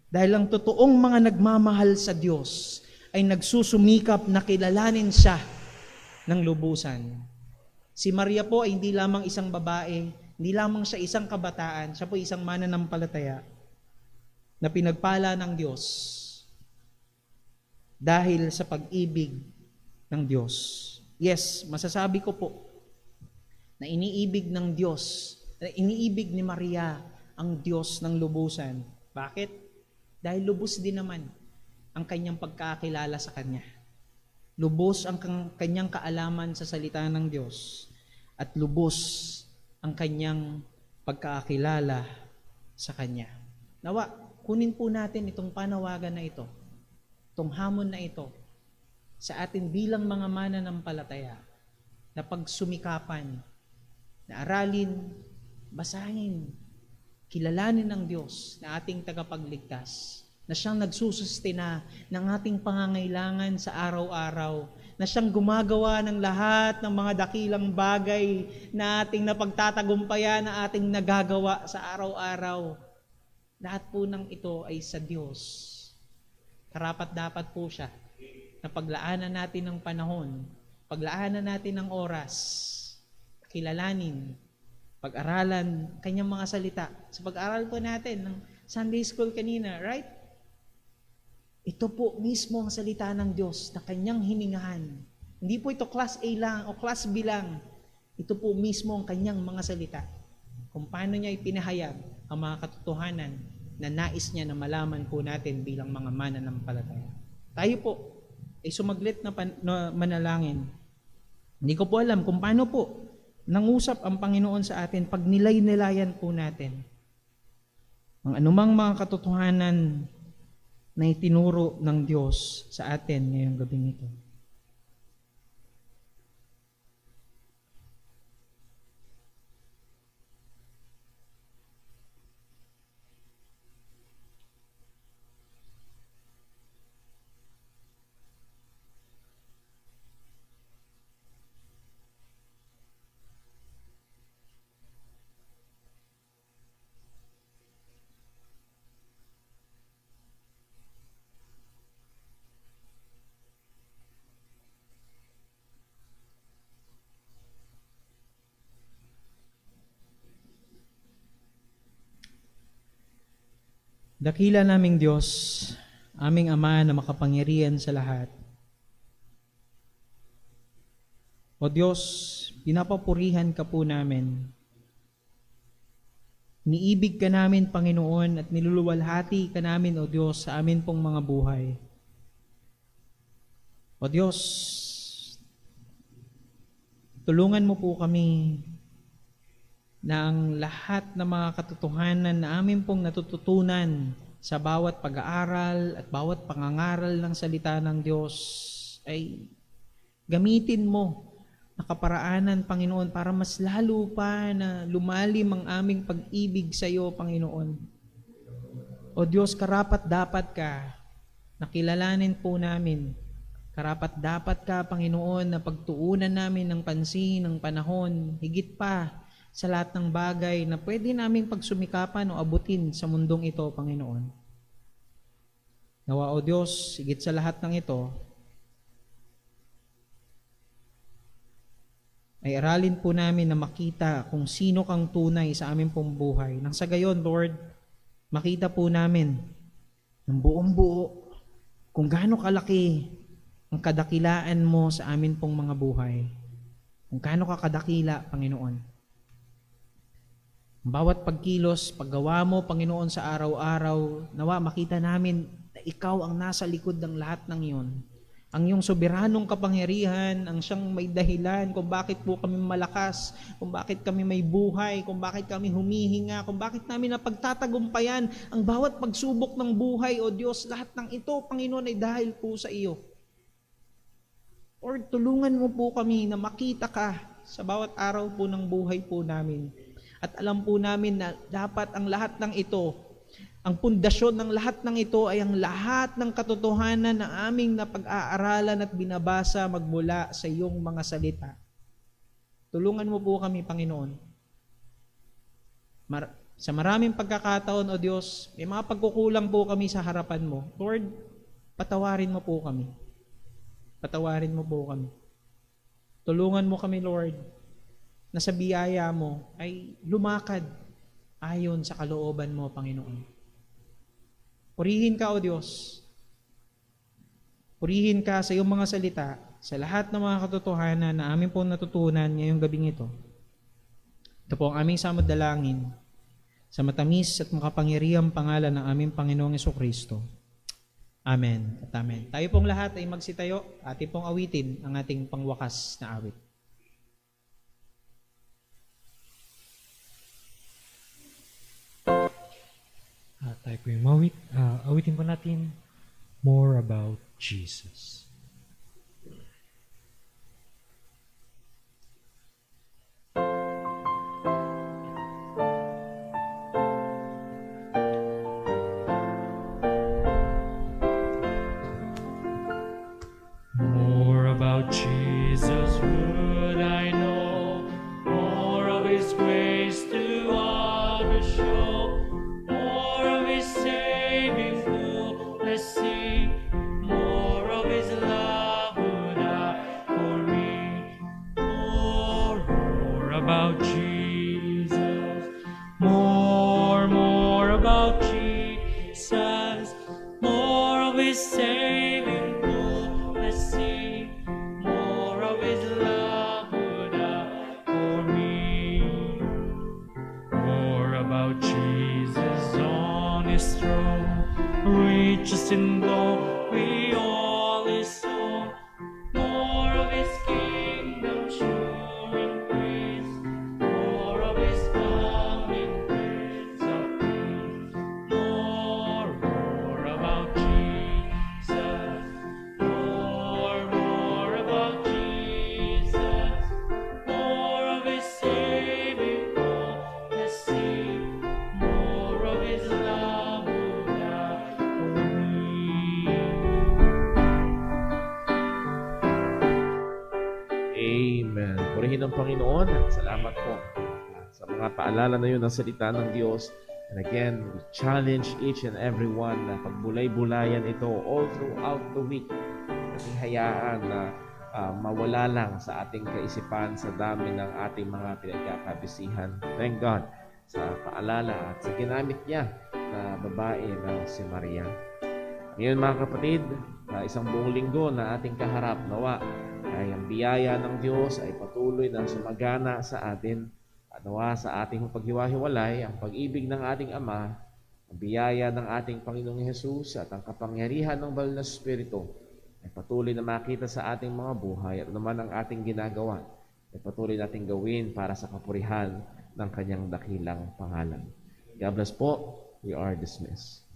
Dahil ang totoong mga nagmamahal sa Diyos ay nagsusumikap na kilalanin siya ng lubusan. Si Maria po ay hindi lamang isang babae, hindi lamang siya isang kabataan, siya po isang mananampalataya na pinagpala ng Diyos dahil sa pag-ibig ng Diyos. Yes, masasabi ko po na iniibig ng Diyos, na iniibig ni Maria ang Diyos ng lubusan. Bakit? Dahil lubos din naman ang kanyang pagkakilala sa Kanya. Lubos ang kanyang kaalaman sa salita ng Diyos at lubos ang kanyang pagkakilala sa Kanya. Nawa, kunin po natin itong panawagan na ito, itong hamon na ito, sa atin bilang mga mananampalataya na pagsumikapan, na aralin, basahin, kilalanin ng Diyos na ating tagapagligtas, na siyang nagsusustina ng ating pangangailangan sa araw-araw, na siyang gumagawa ng lahat ng mga dakilang bagay na ating napagtatagumpayan, na ating nagagawa sa araw-araw. Lahat po ng ito ay sa Diyos. Karapat-dapat po siya na paglaanan natin ng panahon, paglaanan natin ng oras, kilalanin, pag-aralan kanyang mga salita. Sa pag-aral po natin ng Sunday School kanina, right? Ito po mismo ang salita ng Diyos na kanyang hiningahan. Hindi po ito class A lang o class B lang. Ito po mismo ang kanyang mga salita. Kung paano niya ipinahayag ang mga katotohanan na nais niya na malaman po natin bilang mga mananampalataya. Tayo po ay sumaglit na manalangin. Hindi ko po alam kung paano po nangusap ang Panginoon sa atin pag nilay-nilayan po natin ang anumang mga katotohanan na itinuro ng Diyos sa atin ngayong gabing ito. Dakila naming Diyos, aming Ama na makapangyarihan sa lahat. O Diyos, pinapapurihan ka po namin. Niibig ka namin, Panginoon, at niluluwalhati ka namin, O Diyos, sa amin pong mga buhay. O Diyos, Tulungan mo po kami na ang lahat ng mga katotohanan na amin pong natututunan sa bawat pag-aaral at bawat pangangaral ng salita ng Diyos ay gamitin mo na kaparaanan, Panginoon, para mas lalo pa na lumalim ang aming pag-ibig sa iyo, Panginoon. O Diyos, karapat-dapat ka na kilalanin po namin. Karapat-dapat ka, Panginoon, na pagtuunan namin ng pansin, ng panahon, higit pa sa lahat ng bagay na pwede naming pagsumikapan o abutin sa mundong ito, Panginoon. Nawa, O Diyos, higit sa lahat ng ito, ay aralin po namin na makita kung sino kang tunay sa aming pong buhay. Nang sa gayon, Lord, makita po namin ng buong buo kung gaano kalaki ang kadakilaan mo sa amin pong mga buhay. Kung gaano ka kadakila, Panginoon. Bawat pagkilos, paggawa mo, Panginoon, sa araw-araw, nawa makita namin na ikaw ang nasa likod ng lahat ng iyon. Ang iyong soberanong kapangyarihan, ang siyang may dahilan kung bakit po kami malakas, kung bakit kami may buhay, kung bakit kami humihinga, kung bakit namin napagtatagumpayan ang bawat pagsubok ng buhay, O Diyos, lahat ng ito, Panginoon, ay dahil po sa iyo. Lord, tulungan mo po kami na makita ka sa bawat araw po ng buhay po namin. At alam po namin na dapat ang lahat ng ito, ang pundasyon ng lahat ng ito ay ang lahat ng katotohanan na aming napag-aaralan at binabasa magmula sa iyong mga salita. Tulungan mo po kami, Panginoon. Sa maraming pagkakataon, O Diyos, may mga pagkukulang po kami sa harapan mo. Lord, patawarin mo po kami. Patawarin mo po kami. Tulungan mo kami, Lord, na sa biyaya mo ay lumakad ayon sa kalooban mo, Panginoon. Purihin ka, O Diyos. Purihin ka sa iyong mga salita, sa lahat ng mga katotohanan na amin pong natutunan ngayong gabing ito. Ito po ang aming samad-dalangin sa matamis at makapangyarihang pangalan ng aming Panginoong Jesucristo. Amen at amen. Tayo pong lahat ay magsitayo, ating pong awitin ang ating pangwakas na awit. Tayo po yung awitin po natin More About Jesus. More about Jesus would I know, more of His grace to others show, more of His saving flow, let's sing, more of His love would I for me, more about Jesus, more about Jesus, more of His saving flow, let's sing, more of His love would I for me. More about Jesus on His throne, riches in glory, all His own. More of His kingdom sure increase, more of His coming Prince of Peace. More about Jesus, more about Jesus, more of His saving love, let's sing, more of His love would I for me. Amen. Purihin ang Panginoon at salamat po sa mga paalala na yun ng salita ng Diyos. And again, we challenge each and every one na pagbulay-bulayan ito all throughout the week. Kasi hayaan na mawala lang sa ating kaisipan sa dami ng ating mga pinagkakabisihan. Thank God sa paalala at sa ginamit niya na babae na si Maria. Ngayon mga kapatid, isang buong linggo na ating kaharap, nawa ay ang biyaya ng Diyos ay patuloy na sumagana sa atin. At nawa sa ating paghiwa-hiwalay, ang pag-ibig ng ating Ama, ang biyaya ng ating Panginoong Hesus at ang kapangyarihan ng Banal na Espiritu ay patuloy na makita sa ating mga buhay at naman ang ating ginagawa. ay patuloy nating gawin para sa kapurihan ng kanyang dakilang pangalan. God bless po. We are dismissed.